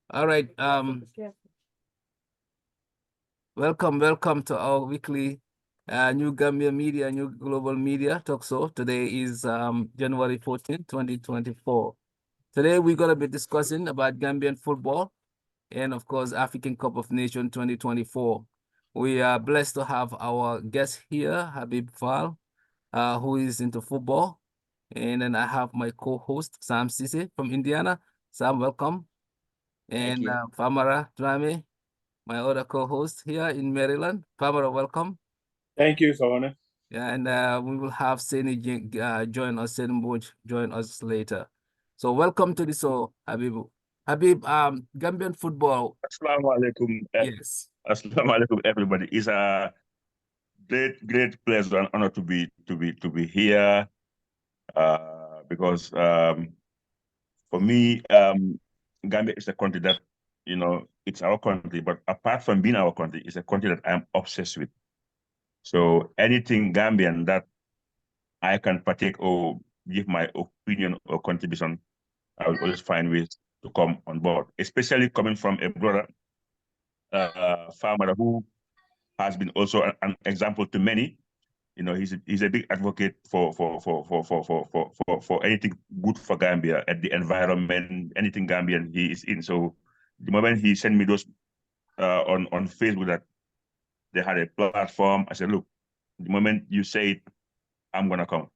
All right. Welcome to our weekly New Gambia Media, New Global Media talk show. Today is January 14th, 2024. Today we're gonna be discussing about Gambian football and of course African Cup of Nations 2024. We are blessed to have our guest here, Habib Faal, who is into football. And then I have my co-host, Sam Ceesay from Indiana. Sam, welcome. Thank And you. Famara Drammeh, my other co-host here in Maryland. Famara, welcome. Thank you, Sawaneh. Yeah, and we will have Sainey join us, Sainey join us later. So welcome to the show, Habib. Habib, Gambian football. Assalamu alaikum. Yes. Assalamu alaikum, everybody. It's a great pleasure and honor to be here. Because for me, Gambia is a country that it's our country. But apart from being our country, it's a country that I'm obsessed with. So anything Gambian that I can partake or give my opinion or contribution, I will always find ways to come on board. Especially coming from a brother, farmer who has been also an example to many. He's a big advocate for anything good for Gambia at the environment, anything Gambian he is in. So the moment he sent me those on Facebook that they had a platform, I said, look, the moment you say it, I'm gonna come.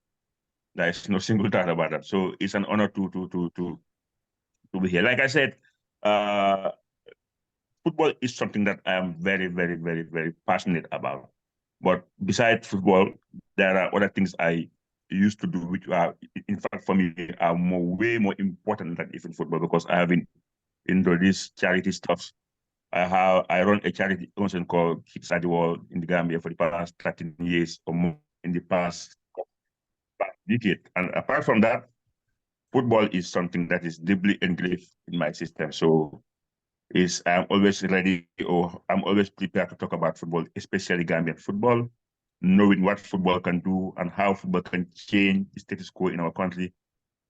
There is no single doubt about that. So it's an honor to be here. Like I said, uh, football is something that I am very, very, very, very passionate about. But besides football, there are other things I used to do, which are, in fact, for me, are way more important than even football, because I have been into these charity stuffs. I run a charity organization called Kids at the World in the Gambia for the past 13 years or more in the past decade. And apart from that, football is something that is deeply engraved in my system. So I'm always ready, or I'm always prepared to talk about football, especially Gambian football, knowing what football can do and how football can change the status quo in our country.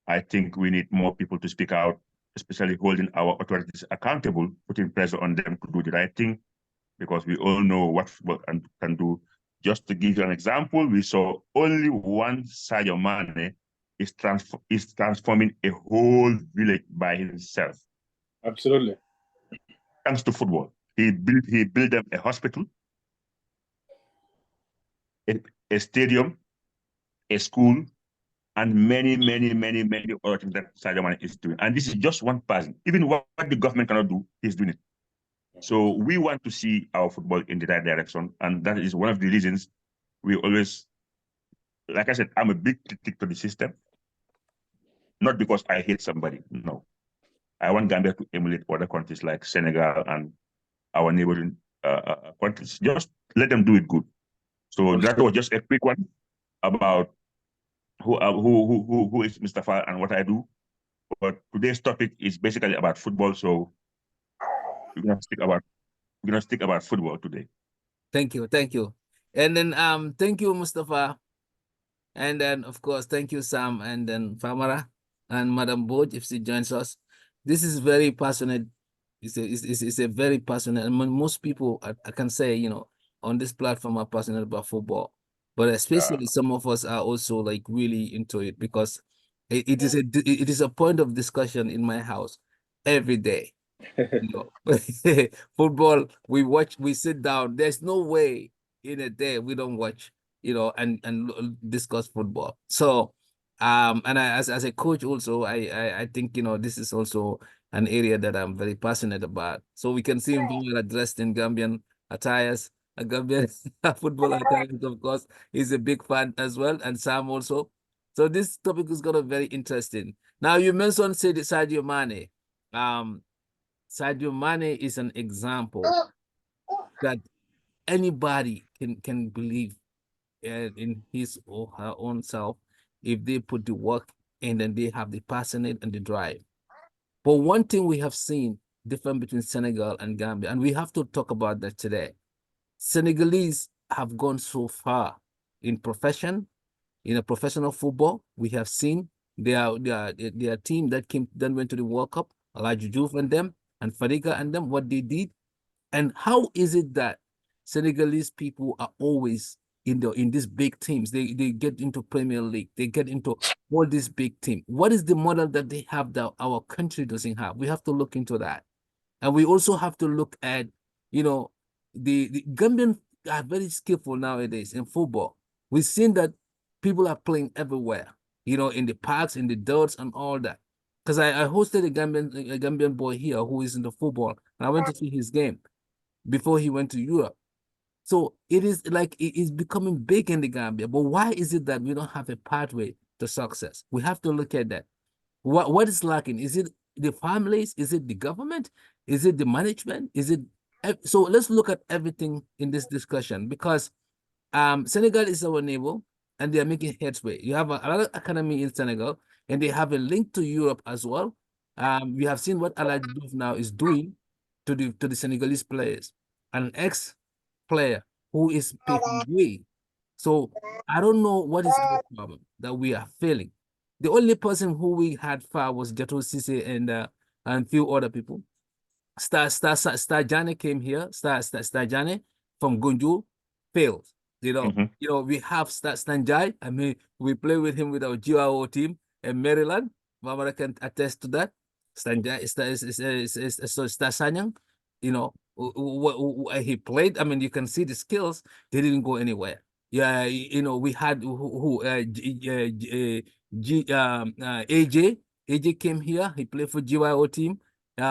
I think we need more people to speak out, especially holding our authorities accountable, putting pressure on them to do the right thing, because we all know what football can do. Just to give you an example, we saw only one Sadio Mane is transforming a whole village by himself. Absolutely. Thanks to football. He built them a hospital, a stadium, a school, and many, many, many, many other things that Sadio Mane is doing. And this is just one person. Even what the government cannot do, he's doing it. So we want to see our football in the right direction. And that is one of the reasons we always, like I said, I'm a big critic to the system. Not because I hate somebody, no. I want Gambia to emulate other countries like Senegal and our neighboring countries. Just let them do it good. So that was just a quick one about who is Mr. Faal and what I do. But today's topic is basically about football. So we're gonna speak about football today. Thank you. And then thank you, Mustafa. And then of course, thank you, Sam, and then Famara and Madam Boj, if she joins us. This is very passionate. It's a very passionate, and most people I can say, on this platform are passionate about football. But especially some of us are also like really into it, because it is a point of discussion in my house every day. Football, we sit down. There's no way in a day we don't watch, and discuss football. So, and as a coach also, I think, this is also an area that I'm very passionate about. So we can see him dressed in Gambian attires, a Gambian football attires, of course. He's a big fan as well, and Sam also. So this topic is gonna be very interesting. Now you mentioned Sadio Mane. Sadio Mane is an example that anybody can believe in his or her own self if they put the work and then they have the passionate and the drive. But one thing we have seen different between Senegal and Gambia, and we have to talk about that today. Senegalese have gone so far in a professional football. We have seen their team that went to the World Cup, Alhaji Diouf and them. and Fadiga and them, what they did, and how is it that Senegalese people are always in these big teams? They get into Premier League, they get into all these big teams. What is the model that they have that our country doesn't have? We have to look into that. And we also have to look at, the Gambian are very skillful nowadays in football. We've seen that people are playing everywhere, in the parks, in the dirts, and all that. Because I hosted a Gambian boy here who is into football, and I went to see his game before he went to Europe. So it is like it is becoming big in the Gambia. But why is it that we don't have a pathway to success? We have to look at that. What is lacking? Is it the families? Is it the government? Is it the management? Is it so? Let's look at everything in this discussion, because Senegal is our neighbor and they are making headway. You have another academy in Senegal and they have a link to Europe as well. We have seen what Alhaji Diouf now is doing to the Senegalese players. An ex-player who is paving way. So I don't know what is the problem that we are failing. The only person who we had far was Jato Ceesay and few other people. Star Jane came here. Star Jane from Gunju failed. We have Stanjai. I mean, we play with him with our GIO team in Maryland. Famara can attest to that. Stanjai is Star Sanyang. He played. I mean, you can see the skills. They didn't go anywhere. Yeah, we had AJ. AJ came here. He played for GYO team.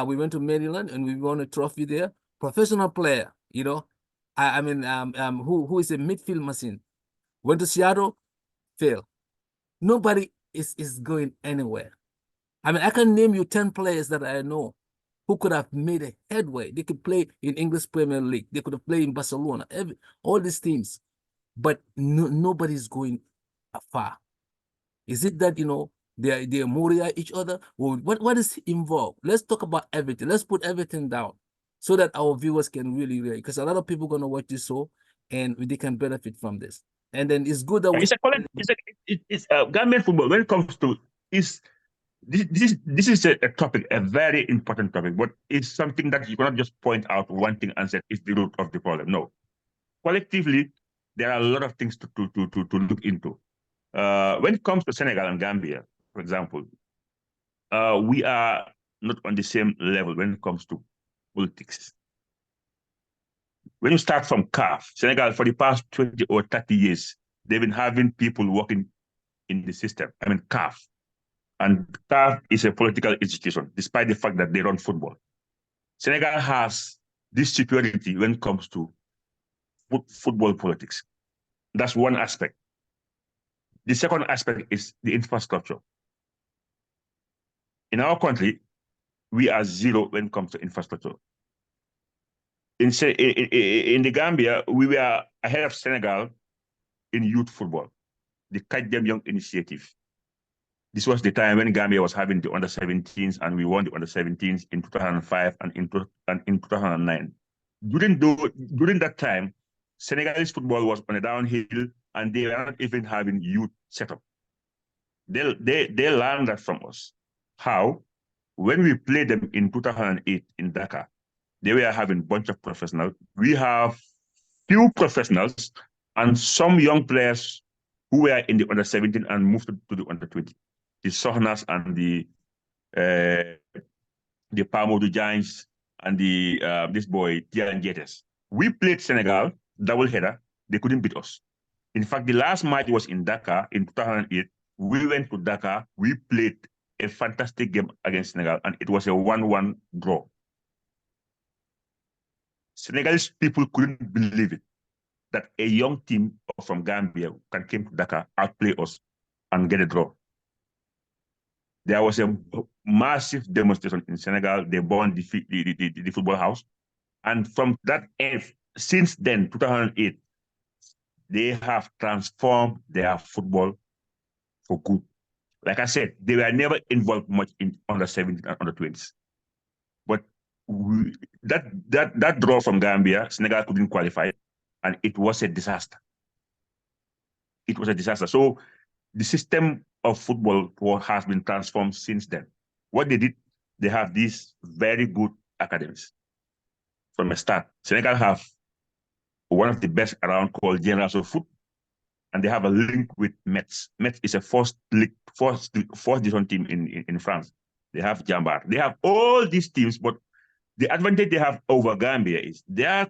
We went to Maryland and we won a trophy there. Professional player, I mean, who is a midfield machine. Went to Seattle, failed. Nobody is going anywhere. I mean, I can name you 10 players that I know who could have made a headway. They could play in English Premier League. They could have played in Barcelona, all these teams. But nobody's going far. Is it that, they're Moria each other? Or what is involved? Let's talk about everything. Let's put everything down so that our viewers can really, because a lot of people are going to watch this show and they can benefit from this. And then it's good that it's Gambian football. When it comes to this is a topic, a very important topic, but it's something that you cannot just point out one thing and say it's the root of the problem. No, collectively, there are a lot of things to look into. When it comes to Senegal and Gambia, for example, we are not on the same level when it comes to politics. When you start from CAF, Senegal, for the past 20 or 30 years, they've been having people working in the system. I mean, CAF. And CAF is a political institution, despite the fact that they run football. Senegal has this superiority when it comes to football politics. That's one aspect. The second aspect is the infrastructure. In our country, we are zero when it comes to infrastructure. In the Gambia, we were ahead of Senegal in youth football, the Catch Them Young initiative. This was the time when Gambia was having the under-17s, and we won the under-17s in 2005 and in 2009. During that time, Senegalese football was on a downhill, and they were not even having youth setup. They learned that from us. How? When we played them in 2008 in Dakar, they were having a bunch of professionals. We have few professionals and some young players who were in the under-17 and moved to the under-20. The Sohnas and the Momodou Giants and this boy Tian Jetes. We played Senegal double header. They couldn't beat us. In fact, the last match was in Dakar in 2008. We went to Dakar. We played a fantastic game against Senegal, and it was a 1-1 draw. Senegalese people couldn't believe it, that a young team from Gambia can come to Dakar, outplay us, and get a draw. There was a massive demonstration in Senegal. They burned the football house. And from that end, since then, 2008, they have transformed their football for good. Like I said, they were never involved much in under-17 and under-20s. But that draw from Gambia, Senegal couldn't qualify, and it was a disaster. It was a disaster. So the system of football has been transformed since then. What they did, they have these very good academies from the start. Senegal have one of the best around called Generals of Foot, and they have a link with Metz. Metz is a fourth division team in France. They have Jambar. They have all these teams, but the advantage they have over Gambia is their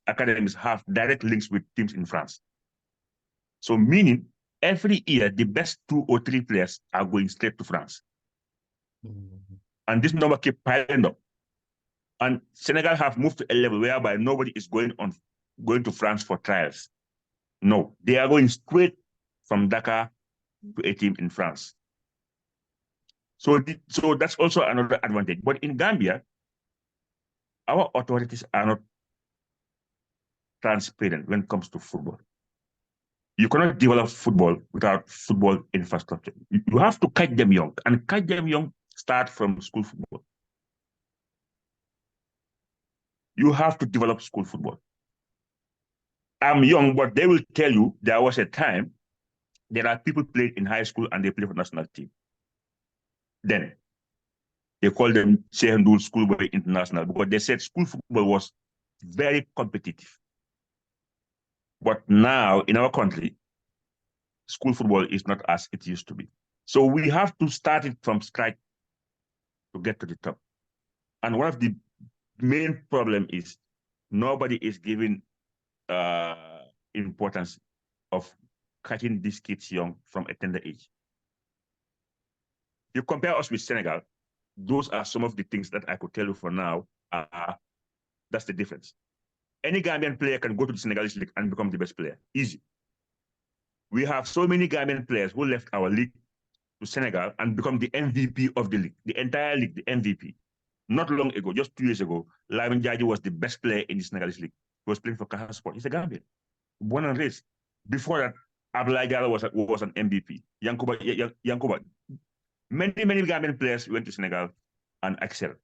academies have direct links with teams in France. So meaning every year, the best 2 or 3 players are going straight to France. And this number keep piling up. And Senegal have moved to a level whereby nobody is going to France for trials. No, they are going straight from Dakar to a team in France. So that's also another advantage. But in Gambia, our authorities are not transparent when it comes to football. You cannot develop football without football infrastructure. You have to catch them young, and catch them young start from school football. You have to develop school football. I'm young, but they will tell you there was a time there are people playing in high school and they play for national team. Then they call them Sehendul Schoolboy International because they said school football was very competitive. But now in our country, school football is not as it used to be. So we have to start it from scratch to get to the top. And one of the main problem is nobody is giving importance of catching these kids young from a tender age. You compare us with Senegal, those are some of the things that I could tell you for now. That's the difference. Any Gambian player can go to the Senegalese league and become the best player. Easy. We have so many Gambian players who left our league to Senegal and become the MVP of the league, the entire league, the MVP. Not long ago, just 2 years ago, Lamin Jaji was the best player in the Senegalese league. He was playing for Casa Sport. He's a Gambian. Born and raised. Before that, Abdoulaye Diallo was an MVP. Yankuba. Many Gambian players went to Senegal and excelled.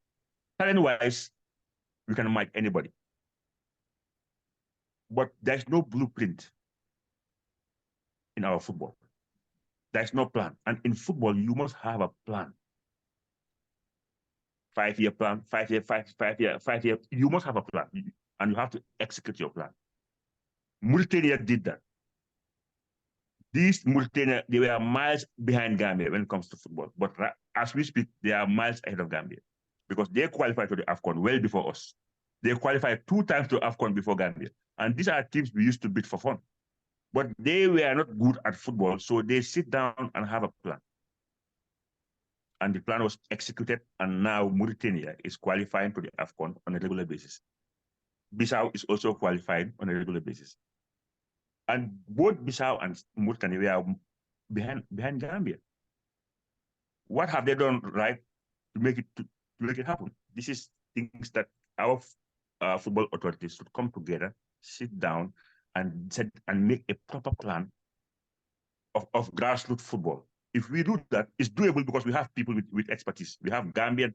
Talent-wise, we can match anybody. But there's no blueprint in our football. There's no plan. And in football, you must have a plan. 5-year plan, 5-year. You must have a plan. And you have to execute your plan. Mauritania did that. These Mauritania, they were miles behind Gambia when it comes to football. But as we speak, they are miles ahead of Gambia because they qualified to the AFCON well before us. They qualified 2 times to AFCON before Gambia. And these are teams we used to beat for fun. But they were not good at football, so they sit down and have a plan. And the plan was executed, and now Mauritania is qualifying to the AFCON on a regular basis. Bissau is also qualifying on a regular basis. And both Bissau and Mauritania were behind Gambia. What have they done right to make it happen? This is things that our football authorities should come together, sit down, and make a proper plan of grassroots football. If we do that, it's doable because we have people with expertise. We have Gambian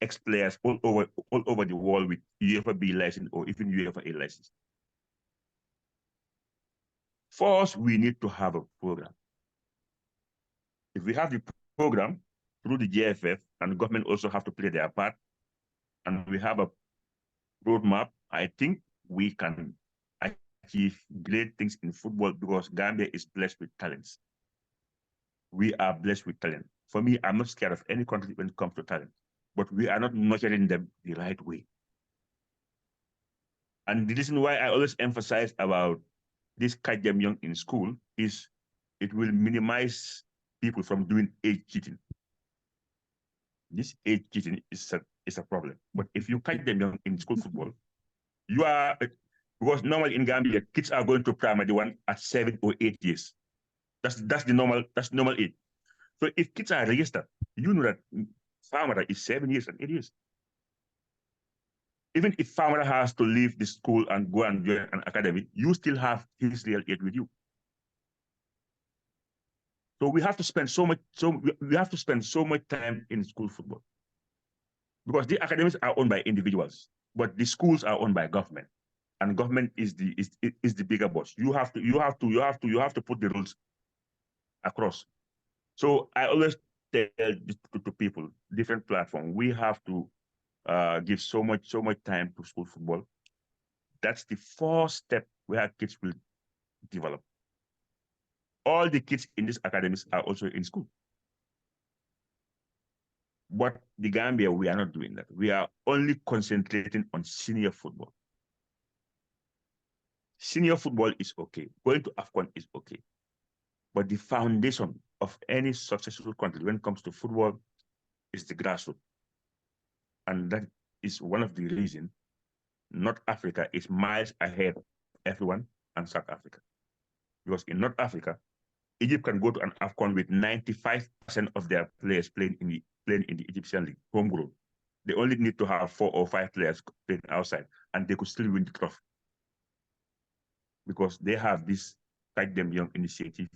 ex-players all over the world with UEFA B license or even UEFA A license. For us, we need to have a program. If we have the program through the GFF, and the government also have to play their part, and we have a roadmap, I think we can achieve great things in football because Gambia is blessed with talents. We are blessed with talent. For me, I'm not scared of any country when it comes to talent, but we are not nurturing them the right way. And the reason why I always emphasize about this catch them young in school is it will minimize people from doing age cheating. This age cheating is a problem. But if you catch them young in school football, you are, because normally in Gambia, kids are going to primary one at 7 or 8 years. That's normal age. So if kids are registered, you know that Famara is 7 years and 8 years. Even if Famara has to leave the school and go and join an academy, you still have his real age with you. So we have to spend so much time in school football because the academies are owned by individuals, but the schools are owned by government, and government is the bigger boss. You have to put the rules across. So I always tell to people, different platforms, we have to give so much time to school football. That's the first step where kids will develop. All the kids in these academies are also in school. But the Gambia, we are not doing that. We are only concentrating on senior football. Senior football is okay. Going to AFCON is okay. But the foundation of any successful country when it comes to football is the grassroots. And that is one of the reasons North Africa is miles ahead of everyone and South Africa. Because in North Africa, Egypt can go to an AFCON with 95% of their players playing in the Egyptian league, homegrown. They only need to have 4 or 5 players playing outside, and they could still win the trophy. Because they have this Fight Them Young initiative.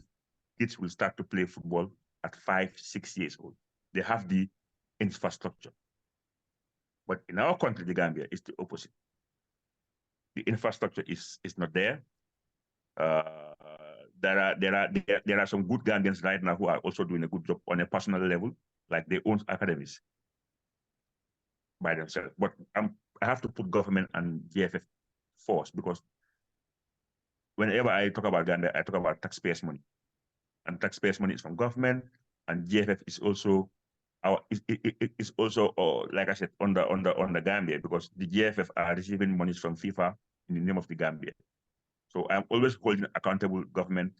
Kids will start to play football at 5, 6 years old. They have the infrastructure. But in our country, the Gambia, it's the opposite. The infrastructure is not there. There are some good Gambians right now who are also doing a good job on a personal level, like they own academies by themselves. But I have to put government and GFF first, because whenever I talk about Gambia, I talk about taxpayers' money, and taxpayers' money is from government, and GFF is also it's also like I said on the Gambia, because the GFF are receiving monies from FIFA in the name of the Gambia. So I'm always holding accountable government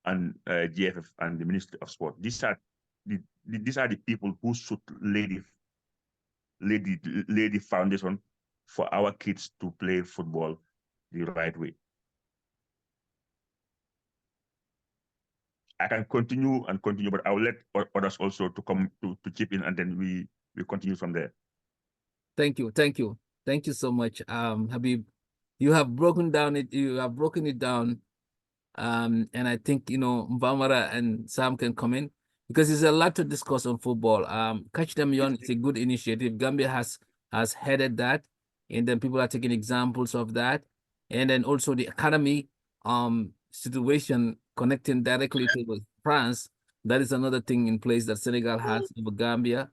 and GFF and the Ministry of Sport. These are the people who should lay the foundation for our kids to play football the right way. I can continue, but I will let others also to come to chip in, and then we continue from there. Thank you so much, Habib. You have broken it down, and I think Famara and Sam can come in, because there's a lot to discuss on football. Catch Them Young is a good initiative. Gambia has headed that, and then people are taking examples of that, and then also the academy situation connecting directly to France. That is another thing in place that Senegal has over Gambia.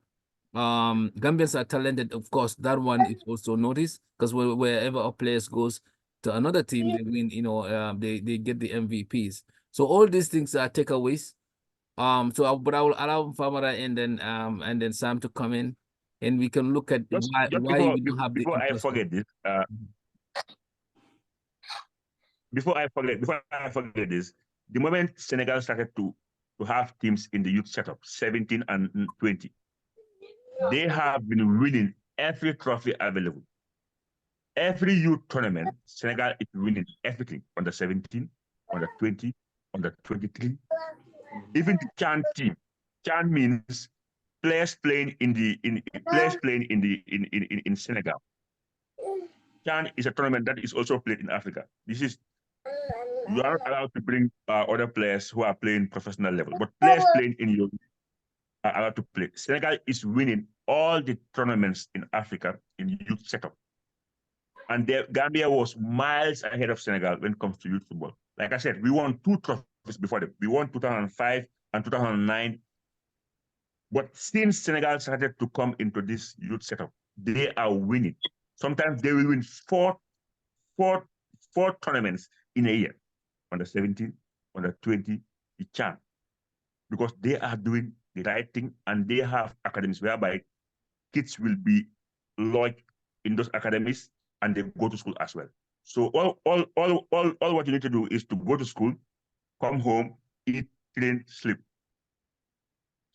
Gambians are talented, of course. That one is also noticed, because wherever our players goes to another team, they win. They get the MVPs. So all these things are takeaways. But I will allow Famara and then Sam to come in, and we can look at why we don't have the before I infrastructure. forget this. Before I forget this, the moment Senegal started to have teams in the youth setup, 17 and 20, they have been winning every trophy available. Every youth tournament, Senegal is winning everything on the 17, on the 20, on the 23. Even the Chan team. Chan means players playing in Senegal. Chan is a tournament that is also played in Africa. You are not allowed to bring other players who are playing professional level, but players playing in Europe are allowed to play. Senegal is winning all the tournaments in Africa in youth setup. And Gambia was miles ahead of Senegal when it comes to youth football. Like I said, we won 2 trophies before them. We won 2005 and 2009. But since Senegal started to come into this youth setup, they are winning. Sometimes they will win four tournaments in a year. On the 17, on the 20, the Chan. Because they are doing the right thing, and they have academies whereby kids will be lodged in those academies, and they go to school as well. So all what you need to do is to go to school, come home, eat, train, sleep.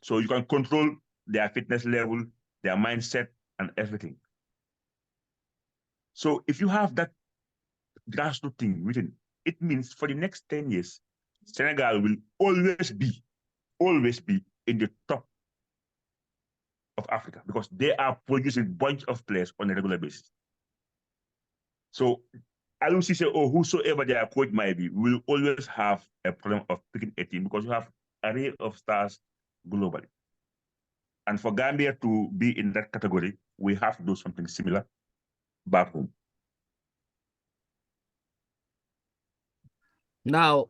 So you can control their fitness level, their mindset, and everything. So if you have that grassroots thing written, it means for the next 10 years, Senegal will always be in the top of Africa, because they are producing a bunch of players on a regular basis. So Aliou Ceesay or whosoever their coach might be will always have a problem of picking a team, because you have an array of stars globally. And for Gambia to be in that category, we have to do something similar back home. Now,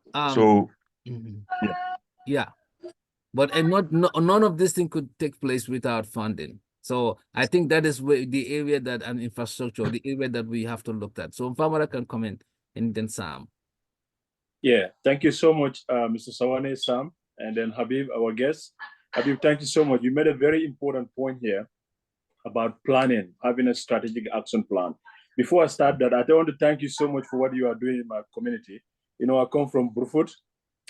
yeah. But none of this thing could take place without funding. So I think that is where the area that and infrastructure, the area that we have to look at. So Famara can comment and then Sam. Yeah, thank you so much, Mr. Sawaneh, Sam, and then Habib, our guest. Habib, thank you so much. You made a very important point here about planning, having a strategic action plan. Before I start that, I want to thank you so much for what you are doing in my community. You know, I come from Brufut,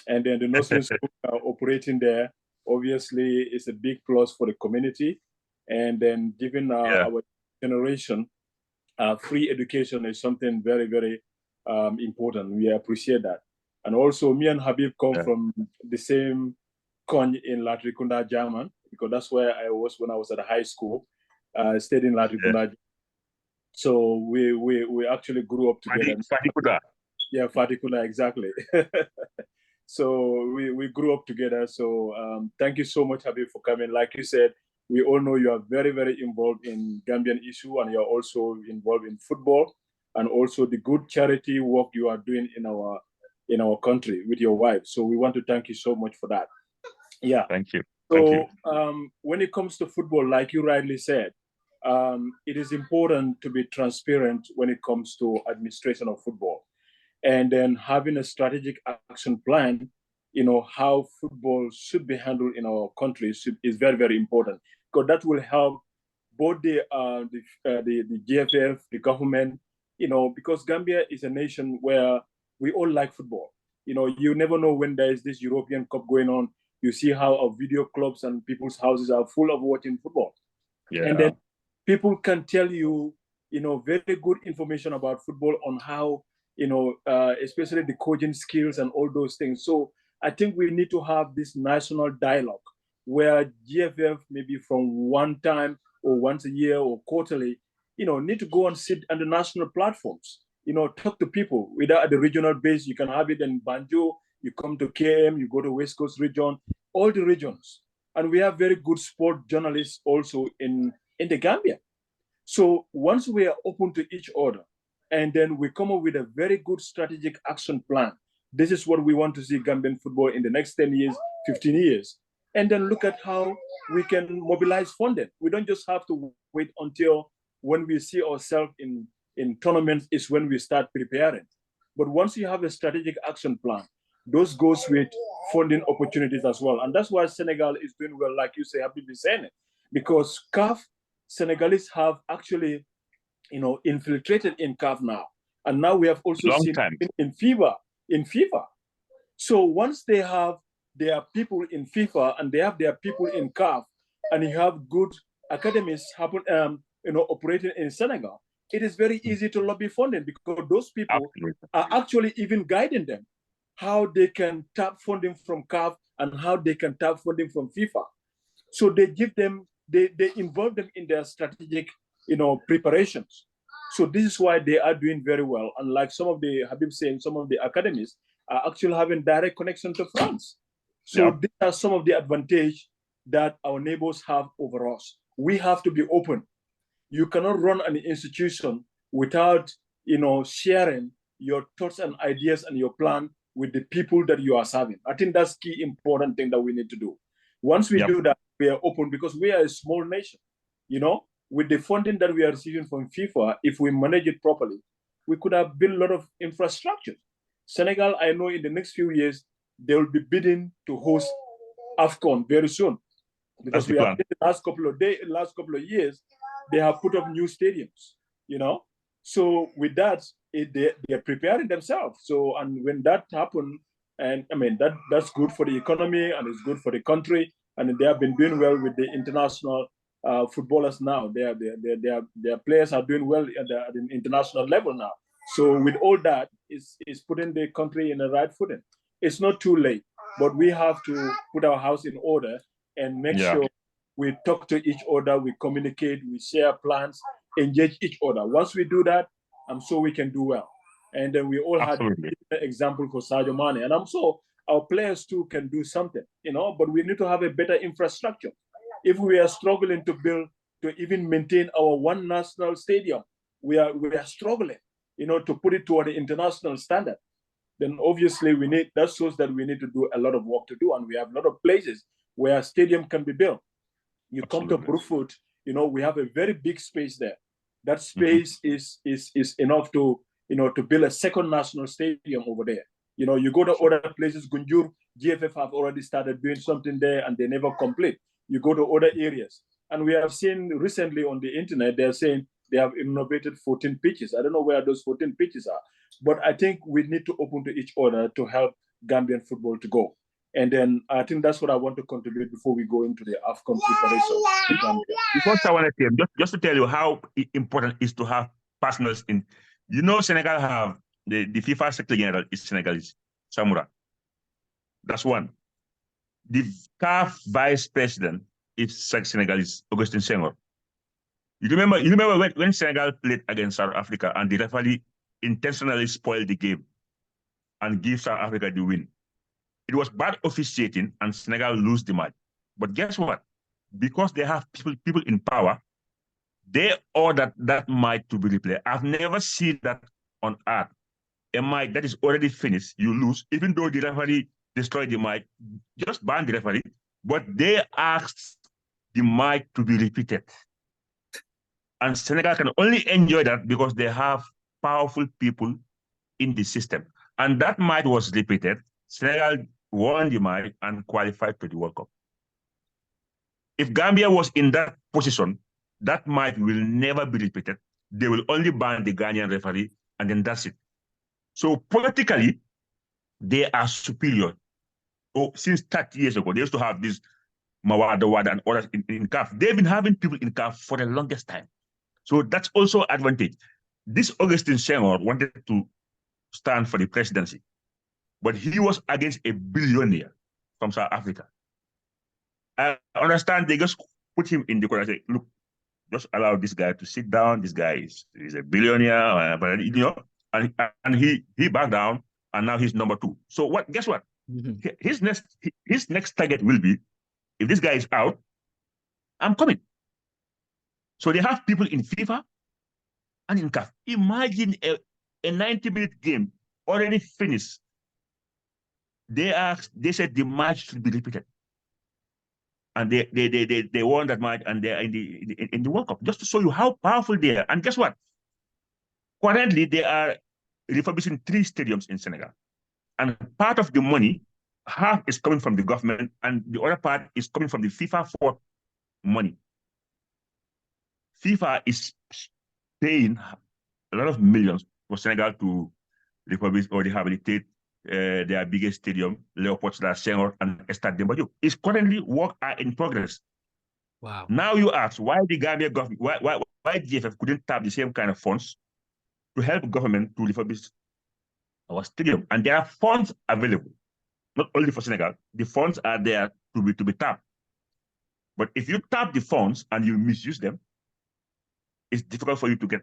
and then the nursing school operating there, obviously, is a big plus for the community. And then given our generation, free education is something very, very important. We appreciate that. And also, me and Habib come from the same con in Latrikunda, German, because that's where I was when I was at high school. Stayed in Latrikunda. So we actually grew up together. Fatikunda. Yeah, Fatikunda, exactly. So we grew up together. So thank you so much, Habib, for coming. Like you said, we all know you are very, very involved in Gambian issue, and you're also involved in football, and also the good charity work you are doing in our country with your wife. So we want to thank you so much for that. Yeah. Thank you. So when it comes to football, like you rightly said, it is important to be transparent when it comes to administration of football. And then having a strategic action plan, you know, how football should be handled in our country is very, very important, because that will help both the GFF, the government, you know, because Gambia is a nation where we all like football. You know, you never know when there is this European Cup going on. You see how our video clubs and people's houses are full of watching football. Yeah. And then people can tell you, you know, very good information about football on how, you know, especially the coaching skills and all those things. So I think we need to have this national dialogue where GFF, maybe from one time or once a year or quarterly, you know, need to go and sit on the national platforms, you know, talk to people. Whether at the regional base, you can have it in Banjo, you come to KM, you go to West Coast region, all the regions. And we have very good sport journalists also in the Gambia. So once we are open to each other, and then we come up with a very good strategic action plan, this is what we want to see Gambian football in the next 10 years, 15 years. And then look at how we can mobilize funding. We don't just have to wait until when we see ourselves in tournaments is when we start preparing. But once you have a strategic action plan, those goes with funding opportunities as well. And that's why Senegal is doing well, like you say, Habibi saying it, because CAF, Senegalese have actually, you know, infiltrated in CAF now. And now we have also seen in FIFA. So once they have their people in FIFA and they have their people in CAF, and you have good academies happen, you know, operating in Senegal, it is very easy to lobby funding, because those people are actually even guiding them how they can tap funding from CAF and how they can tap funding from FIFA. So they give them, they involve them in their strategic, you know, preparations. So this is why they are doing very well. And like some of the, Habib saying, some of the academies are actually having direct connection to France. So these are some of the advantage that our neighbors have over us. We have to be open. You cannot run an institution without, you know, sharing your thoughts and ideas and your plan with the people that you are serving. I think that's key important thing that we need to do. Once we do that, we are open, because we are a small nation. You know, with the funding that we are receiving from FIFA, if we manage it properly, we could have built a lot of infrastructure. Senegal, I know in the next few years, they will be bidding to host AFCON very soon, because we have the last couple of years, they have put up new stadiums, you know. So with that, they are preparing themselves. So, and when that happens, and I mean, that's good for the economy and it's good for the country. And they have been doing well with the international footballers now. Their players are doing well at the international level now. So with all that, is putting the country in the right footing. It's not too late, but we have to put our house in order and make sure we talk to each other, we communicate, we share plans, engage each other. Once we do that, I'm sure we can do well. And then we all had an example for Sadio Mane. And I'm sure our players too can do something, you know, but we need to have a better infrastructure. If we are struggling to build, to even maintain our one national stadium, we are struggling, you know, to put it toward the international standard, then obviously that shows that we need to do a lot of work to do. And we have a lot of places where a stadium can be built. You come to Brufut, we have a very big space there. That space is enough to, to build a second national stadium over there. You go to other places, Gunjur, GFF have already started doing something there and they never complete. You go to other areas. And we have seen recently on the internet, they're saying they have innovated 14 pitches. I don't know where those 14 pitches are, but I think we need to open to each other to help Gambian football to go. And then I think that's what I want to contribute before we go into the AFCON preparation. Before Sawaneh came, just to tell you how important it is to have partners in. Senegal have the FIFA Secretary General is Senegalese, Famara. That's one. The CAF Vice President is Senegalese, Augustin Senghor. You remember when Senegal played against South Africa and the referee intentionally spoiled the game and gave South Africa the win. It was bad officiating and Senegal lose the match. But guess what? Because they have people in power, they ordered that match to be replayed. I've never seen that on earth. A match that is already finished, you lose, even though the referee destroyed the match, just ban the referee. But they asked the match to be repeated. And Senegal can only enjoy that because they have powerful people in the system. And that match was repeated. Senegal won the match and qualified to the World Cup. If Gambia was in that position, that match will never be repeated. They will only ban the Ghanaian referee, and then that's it. So politically, they are superior. Since 30 years ago, they used to have this Mawada and others in CAF. They've been having people in CAF for the longest time. So that's also advantage. This Augustin Senghor wanted to stand for the presidency, but he was against a billionaire from South Africa. I understand they just put him in the corner and say, look, just allow this guy to sit down. This guy is a billionaire, but and he backed down, and now he's number 2. So what? Guess what? Mm-hmm. His next target will be, if this guy is out, I'm coming. So they have people in FIFA and in CAF. Imagine a 90-minute game already finished. They said the match should be repeated. And they won that match, and they are in the World Cup, just to show you how powerful they are. And guess what? Currently, they are refurbishing 3 stadiums in Senegal. And part of the money, half is coming from the government, and the other part is coming from the FIFA for money. FIFA is paying a lot of millions for Senegal to refurbish or rehabilitate their biggest stadium, Leopold Sédar Senghor and Stade Demba Diop. It's currently work in progress. Wow. Now you ask why the Gambia government, why GFF couldn't tap the same kind of funds to help government to refurbish our stadium. And there are funds available, not only for Senegal. The funds are there to be tapped. But if you tap the funds and you misuse them, it's difficult for you to get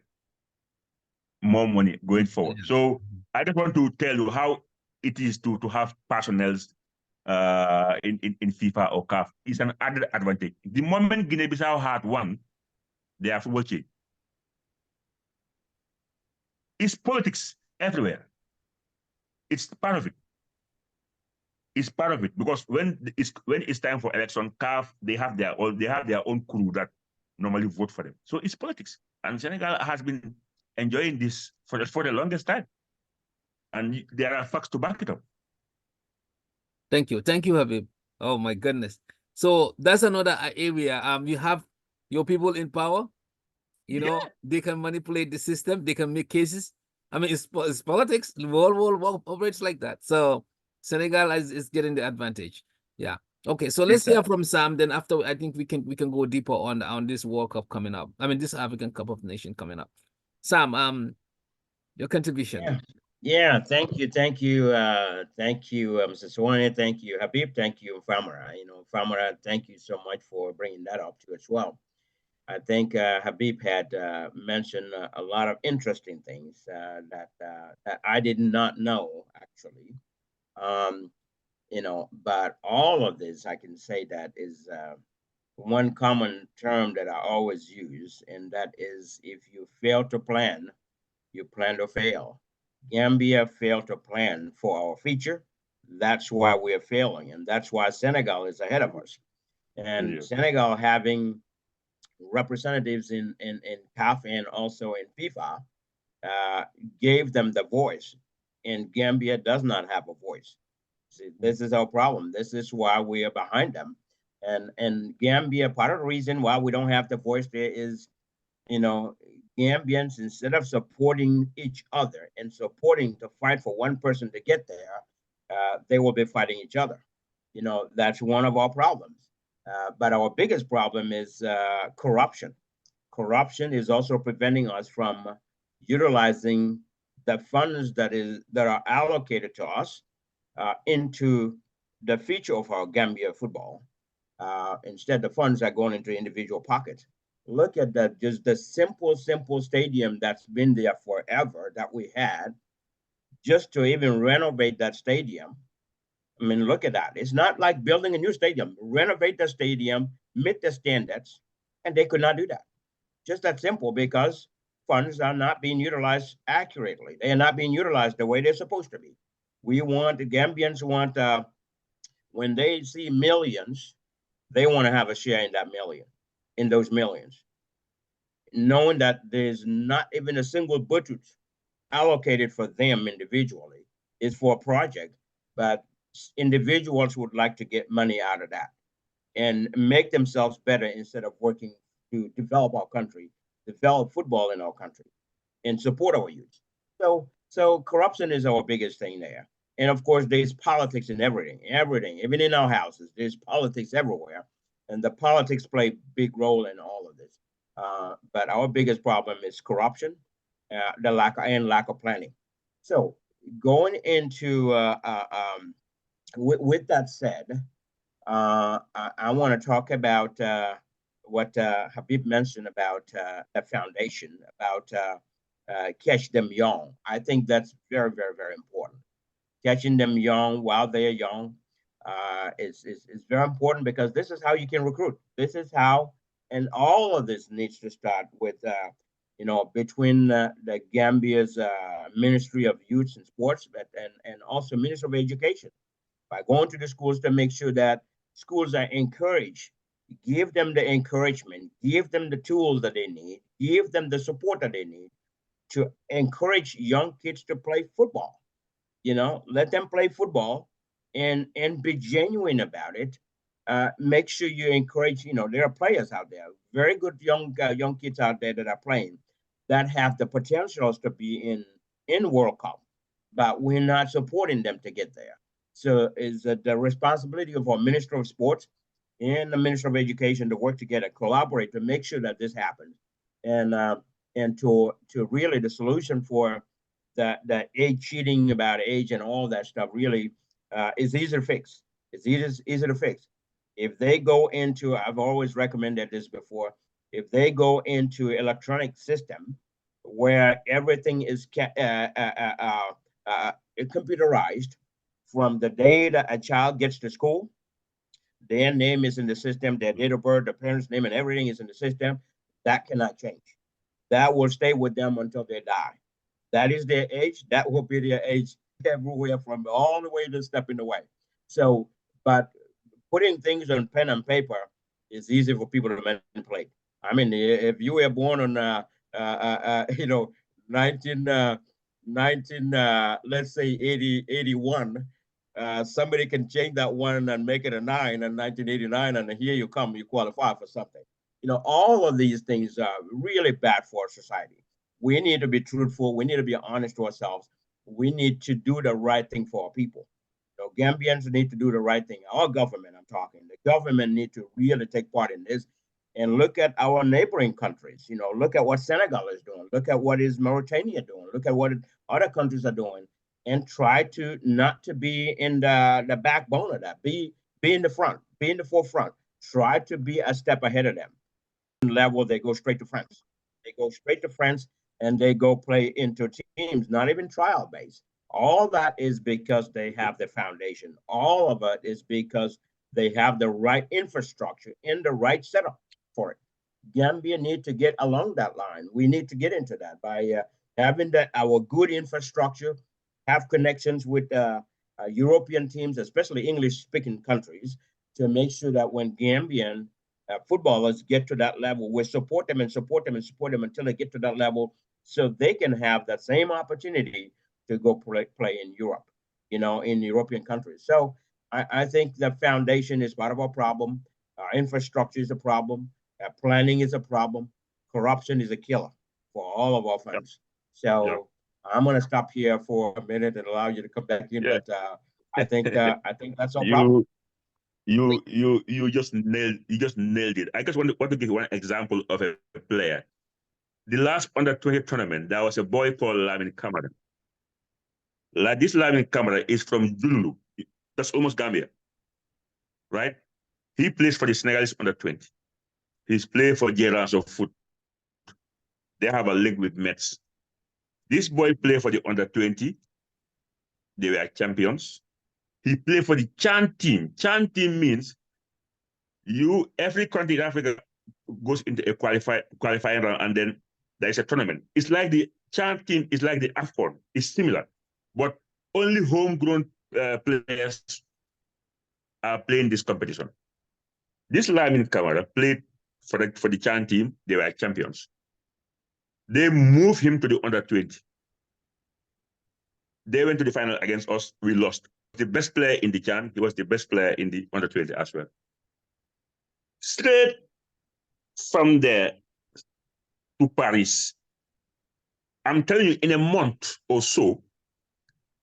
more money going forward. Yeah. So I just want to tell you how it is to have personnel in FIFA or CAF. It's an added advantage. The moment Guinea-Bissau had won their football chain, it's politics everywhere. It's part of it. It's part of it because when it's time for election, CAF they have their own crew that normally vote for them. So it's politics, and Senegal has been enjoying this for the longest time, and there are facts to back it up. Thank you, Habib. Oh my goodness. So that's another area. You have your people in power. You know, they can manipulate the system. They can make cases. I mean, it's politics. The world operates like that. So Senegal is getting the advantage. Yeah. Okay. So let's hear from Sam. Then after, I think we can go deeper on this World Cup coming up. I mean, this African Cup of Nations coming up. Sam, your contribution. Yeah. Thank you, Mr. Sawaneh. Thank you, Habib. Thank you, Famara. Famara, thank you so much for bringing that up too as well. I think Habib had mentioned a lot of interesting things that I did not know, actually. But all of this, I can say that is one common term that I always use, and that is, if you fail to plan, you plan to fail. Gambia failed to plan for our future. That's why we're failing, and that's why Senegal is ahead of us. And Senegal having representatives in CAF and also in FIFA gave them the voice, and Gambia does not have a voice. See, this is our problem. This is why we are behind them. And Gambia, part of the reason why we don't have the voice there is, you know, Gambians, instead of supporting each other and supporting to fight for one person to get there, they will be fighting each other. You know, that's one of our problems. But our biggest problem is corruption. Corruption is also preventing us from utilizing the funds that are allocated to us into the future of our Gambia football. Instead, the funds are going into individual pockets. Look at that, just the simple stadium that's been there forever that we had, just to even renovate that stadium. I mean, look at that. It's not like building a new stadium. Renovate the stadium, meet the standards, and they could not do that. Just that simple, because funds are not being utilized accurately. They are not being utilized the way they're supposed to be. The Gambians want, when they see millions, they want to have a share in those millions, knowing that there's not even a single budget allocated for them individually. It's for a project, but individuals would like to get money out of that and make themselves better instead of working to develop our country, develop football in our country, and support our youth. So corruption is our biggest thing there. And of course, there's politics in everything, even in our houses. There's politics everywhere, and the politics play a big role in all of this. But our biggest problem is corruption, the lack of planning. So going into with that said, I want to talk about what Habib mentioned about the foundation, about catch them young. I think that's very, very, very important. Catching them young while they're young is very important, because this is how you can recruit. This is how, and all of this needs to start with, between the Gambia's Ministry of Youth and Sports, and also Ministry of Education, by going to the schools to make sure that schools are encouraged. Give them the encouragement, give them the tools that they need, give them the support that they need to encourage young kids to play football. Let them play football and be genuine about it. Make sure you encourage, there are players out there, very good young kids out there that are playing, that have the potentials to be in World Cup, but we're not supporting them to get there. So it's the responsibility of our Minister of Sports and the Minister of Education to work together, collaborate to make sure that this happens, and to really the solution for the age cheating about age and all that stuff really is easy to fix. It's easy to fix. If they go into, I've always recommended this before, if they go into electronic system where everything is computerized, from the day that a child gets to school, their name is in the system, their date of birth, the parents' name, and everything is in the system. That cannot change. That will stay with them until they die. That is their age. That will be their age everywhere, from all the way to stepping away. So, but putting things on pen and paper is easy for people to manipulate. I mean, if you were born on, 19, let's say 81, somebody can change that one and make it a 9 in 1989, and here you come, you qualify for something. All of these things are really bad for our society. We need to be truthful. We need to be honest to ourselves. We need to do the right thing for our people. Gambians need to do the right thing. Our government, I'm talking, the government need to really take part in this and look at our neighboring countries. Look at what Senegal is doing. Look at what is Mauritania doing. Look at what other countries are doing, and try to not to be in the backbone of that. Be in the front. Be in the forefront. Try to be a step ahead of them. Level, they go straight to France. They go straight to France, and they go play into teams, not even trial based. All that is because they have the foundation. All of it is because they have the right infrastructure and the right setup for it. Gambia need to get along that line. We need to get into that by having our good infrastructure, have connections with European teams, especially English-speaking countries, to make sure that when Gambian footballers get to that level. We support them and support them and support them until they get to that level, so they can have that same opportunity to go play in Europe, in European countries. So I think the foundation is part of our problem. Our infrastructure is a problem. Planning is a problem. Corruption is a killer for all of our fans. So I'm going to stop here for a minute and allow you to come back in. But I think that's our problem. You just nailed it. I just want to give one example of a player. The last under-20 tournament, there was a boy called Lamin Kamara. This Lamin Kamara is from Jululu. That's almost Gambia, right? He plays for the Senegalese under-20. He's played for Gerrans of Foot. They have a link with Mets. This boy played for the under-20. They were champions. He played for the Chan team. Chan team means every country in Africa goes into a qualifying round, and then there is a tournament. It's like the Chan team is like the AFCON. It's similar, but only homegrown players are playing this competition. This Lamin Kamara played for the Chan team. They were champions. They moved him to the under-20. They went to the final against us. We lost. The best player in the Chan, he was the best player in the under-20 as well. Straight from there to Paris. I'm telling you, in a month or so,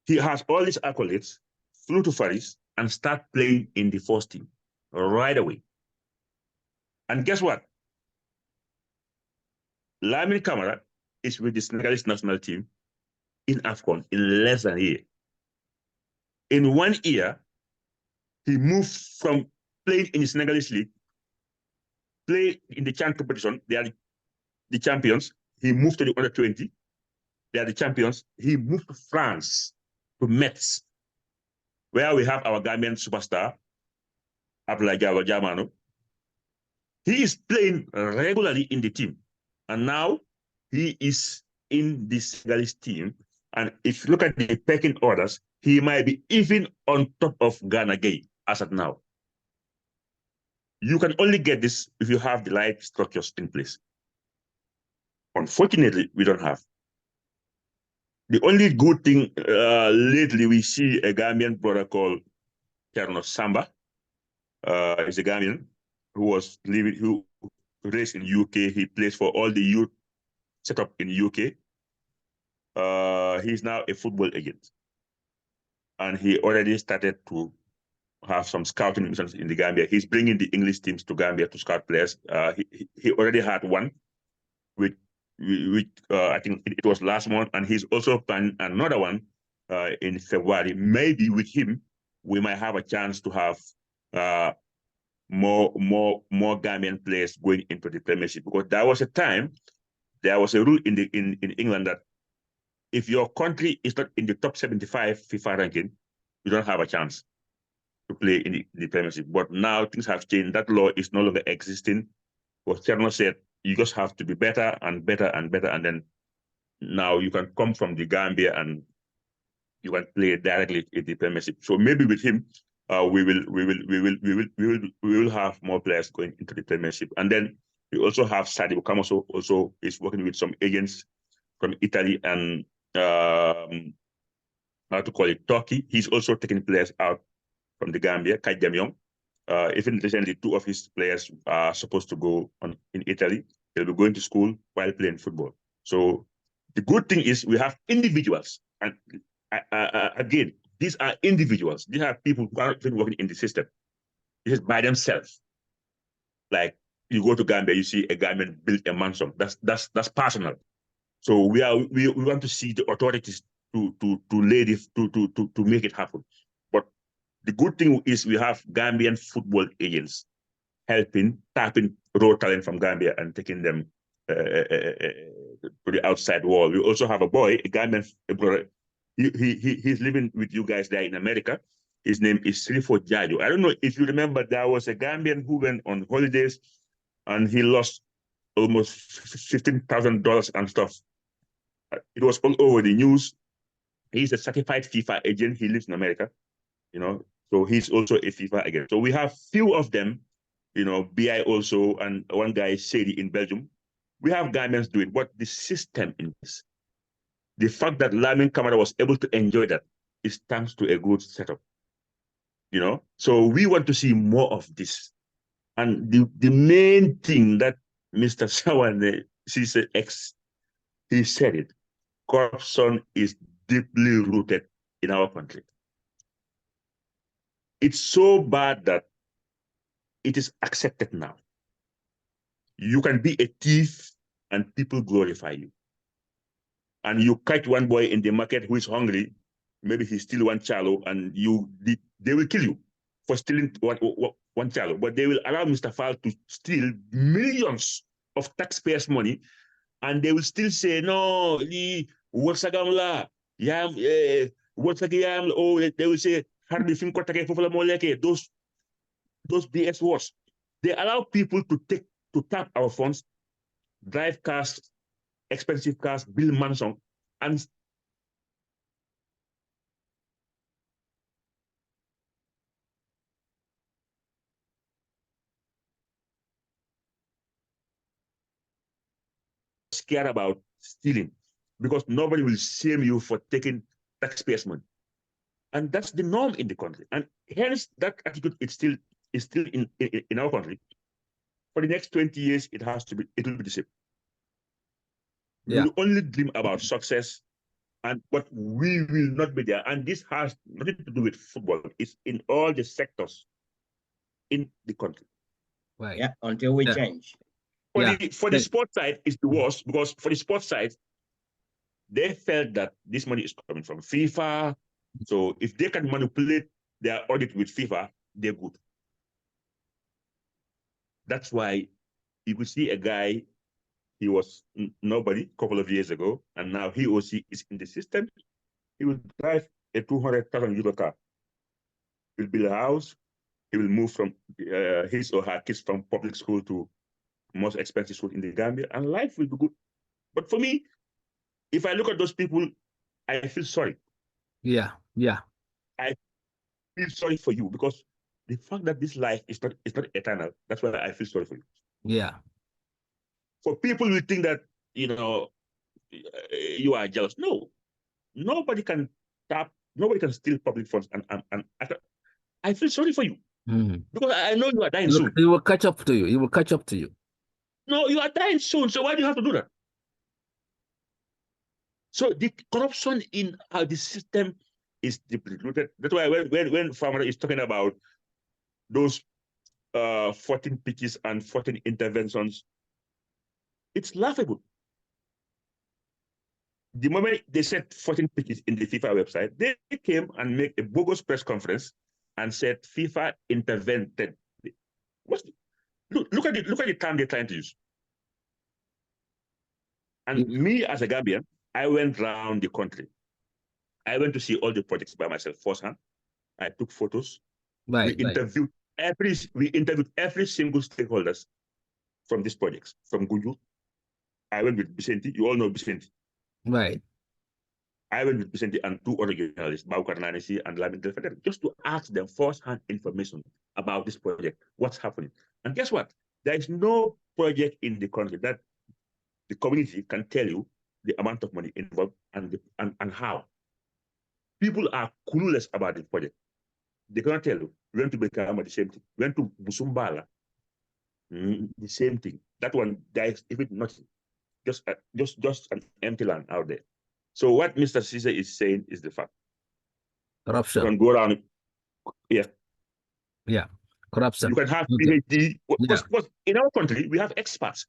he has all these accolades, flew to Paris, and start playing in the first team right away. And guess what? Lamin Kamara is with the Senegalese national team in AFCON in less than a year. In 1 year, he moved from playing in the Senegalese league, play in the Chan competition. They are the champions. He moved to the under-20. They are the champions. He moved to France, to Metz, where we have our Gambian superstar, Abdoulaye Jamano. He is playing regularly in the team. And now he is in the Senegalese team. And if you look at the pecking orders, he might be even on top of Ghana Gay as of now. You can only get this if you have the right structures in place. Unfortunately, we don't have. The only good thing lately, we see a Gambian brother called Kerno Samba. He's a Gambian who raised in UK. He plays for all the youth set up in UK. He's now a football agent. And he already started to have some scouting missions in the Gambia. He's bringing the English teams to Gambia to scout players. He already had one, which I think it was last month, and he's also planning another one in February. Maybe with him, we might have a chance to have more Gambian players going into the Premiership, because there was a rule in England that if your country is not in the top 75 FIFA ranking, you don't have a chance to play in the Premiership. But now things have changed. That law is no longer existing. What Cherno said, you just have to be better and better and better, and then now you can come from the Gambia and you can play directly in the Premiership. So maybe with him, we will have more players going into the Premiership. And then we also have Sadi Bukamoso, also is working with some agents from Italy and Turkey. He's also taking players out from the Gambia, Kajamyong. Even recently, 2 of his players are supposed to go in Italy. They'll be going to school while playing football. So the good thing is we have individuals. And again, these are individuals. These are people who are working in the system. This is by themselves. Like you go to Gambia, you see a Gambian build a mansion. That's personal. So we want to see the authorities to lay this to make it happen. But the good thing is we have Gambian football agents helping, tapping raw talent from Gambia and taking them to the outside world. We also have a boy, a Gambian brother. He's living with you guys there in America. His name is Srifo Jajo. I don't know if you remember, there was a Gambian who went on holidays and he lost almost $15,000 and stuff. It was all over the news. He's a certified FIFA agent. He lives in America, so he's also a FIFA agent. So we have few of them BI also, and one guy, Ceesay in Belgium. We have Gambians doing, but the system in this, the fact that Lamin Camara was able to enjoy that is thanks to a good setup. So we want to see more of this. And the main thing that Mr. Sawaneh, he said it, corruption is deeply rooted in our country. It's so bad that it is accepted now. You can be a thief and people glorify you. And you catch one boy in the market who is hungry, maybe he steal one chalo, and they will kill you for stealing one chalo. But they will allow Mr. Faal to steal millions of taxpayers' money, and they will still say, no, Warsagamla, Yam, Warsagam, oh, they will say, Harbi Finkotake Fufala Moleke, those BS words. They allow people to tap our funds, drive cars, expensive cars, build mansion, and scared about stealing because nobody will shame you for taking taxpayers' money. And that's the norm in the country. And hence that attitude is still in our country. For the next 20 years, it will be the same. Yeah. We will only dream about success, but we will not be there. And this has nothing to do with football. It's in all the sectors in the country. Right. Yeah, until we change. For the sports side, it's the worst, because for the sports side, they felt that this money is coming from FIFA. So if they can manipulate their audit with FIFA, they're good. That's why you could see a guy, he was nobody a couple of years ago, and now he or she is in the system. He will drive a 200,000 euro car. He'll build a house. He will move from his or her kids from public school to most expensive school in the Gambia, and life will be good. But for me, if I look at those people, I feel sorry. Yeah. I feel sorry for you, because the fact that this life is not eternal, that's why I feel sorry for you. Yeah. For people who think that, you are jealous. No, nobody can steal public funds. And I feel sorry for you, because I know you are dying soon. It will catch up to you. It will catch up to you. No, you are dying soon. So why do you have to do that? So the corruption in the system is deeply rooted. That's why when Famara is talking about those 14 pitches and 14 interventions, it's laughable. The moment they said 14 pitches in the FIFA website, they came and made a bogus press conference and said FIFA intervened. Look at the term they're trying to use. And me as a Gambian, I went around the country. I went to see all the projects by myself firsthand. I took photos. We interviewed every single stakeholders from these projects. From Gunju, I went with Vicente. You all know Vicente. Right. I went with Vicente and two other journalists, Baukar Nanisi and Lamin Delfeder, just to ask them first-hand information about this project, what's happening. And guess what? There is no project in the country that the community can tell you the amount of money involved and how. People are clueless about the project. They cannot tell you. We went to Bekama, the same thing. We went to Busumbala, the same thing. That one, there is even nothing. Just an empty land out there. So what Mr. Ceesay is saying is the fact. Corruption. You can go around. Yeah. Yeah. Corruption. You can have PhD. Because in our country, we have experts.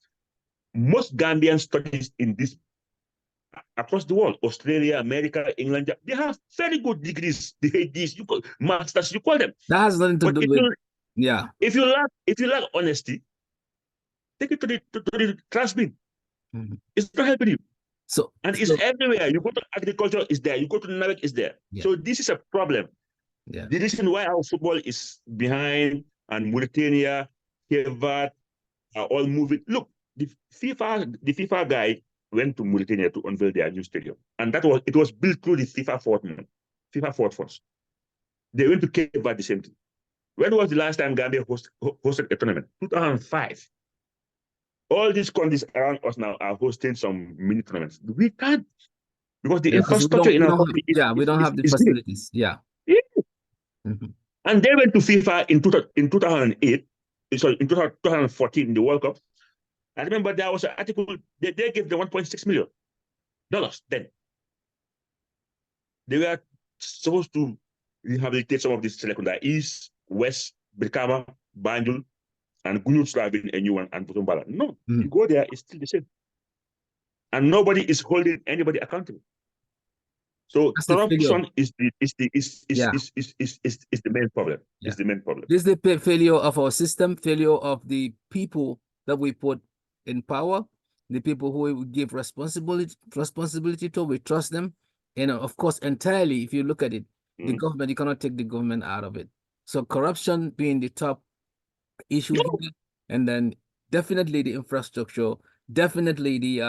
Most Gambian studies in this across the world, Australia, America, England, they have very good degrees, PhDs, you call masters, you call them. That has nothing to do with If you lack honesty, take it to the trash bin. It's not helping you. It's everywhere. You go to agriculture, is there. You go to NAVEC, is there. So this is a problem. The reason why our football is behind, and Mauritania, Kevat are all moving. Look, the FIFA guy went to Mauritania to unveil their new stadium, and it was built through the FIFA Fort funds. They went to Kevat, the same thing. When was the last time Gambia hosted a tournament? 2005. All these countries around us now are hosting some mini tournaments. We can't, because the Yeah, because infrastructure in we our don't have, country yeah, we don't have the is big. facilities. Yeah. Yeah. Mhm. And they went to FIFA in 2008, sorry, in 2014 in the World Cup. I remember there was an article, they gave them $1.6 million then. They were supposed to rehabilitate some of these Serekunda, East, West, Brikama, Banjul, and Gunul should have been a new one, and Butumbala. No, you go there, it's still the same. And nobody is holding anybody accountable. So That's the failure. corruption is the main problem. Yeah. It's the main problem. This is the failure of our system, failure of the people that we put in power, the people who we give responsibility to, we trust them. And of course, entirely, if you look at it, the government, you cannot take the government out of it. So corruption being the top issue here, and then definitely the infrastructure, definitely the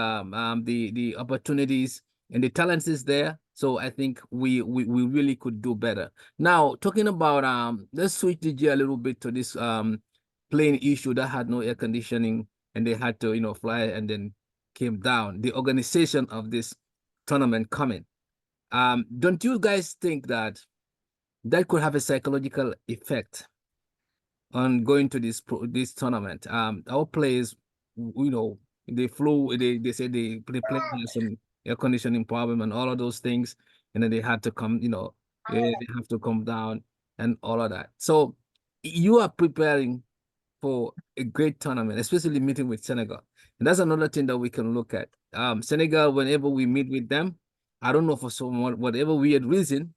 opportunities and the talents is there. So I think we really could do better. Now, talking about let's switch the gear a little bit to this plane issue that had no air conditioning and they had to fly and then came down. The organization of this tournament coming. Don't you guys think that that could have a psychological effect on going to this tournament? Our players, they flew. They said they played some air conditioning problem and all of those things, and then they had to come. They have to come down and all of that. So you are preparing for a great tournament, especially meeting with Senegal, and that's another thing that we can look at. Senegal, whenever we meet with them, I don't know for some whatever weird reason,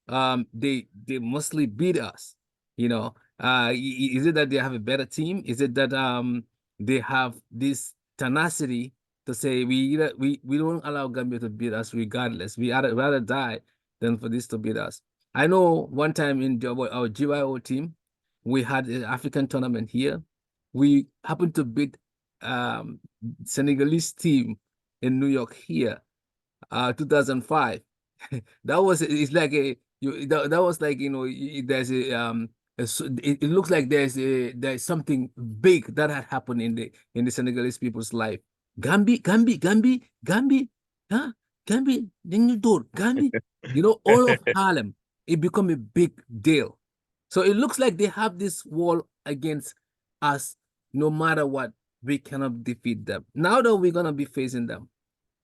they mostly beat us. Is it that they have a better team? Is it that they have this tenacity to say we don't allow Gambia to beat us regardless. We rather die than for this to beat us. I know one time in our GYO team, we had an African tournament here. We happened to beat Senegalese team in New York here, 2005. It's like that was like there's it looks like there's something big that had happened in the Senegalese people's life. Gambi, huh? Gambi, then you do Gambi. All of Harlem, it become a big deal. So it looks like they have this wall against us. No matter what, we cannot defeat them. Now that we're gonna be facing them,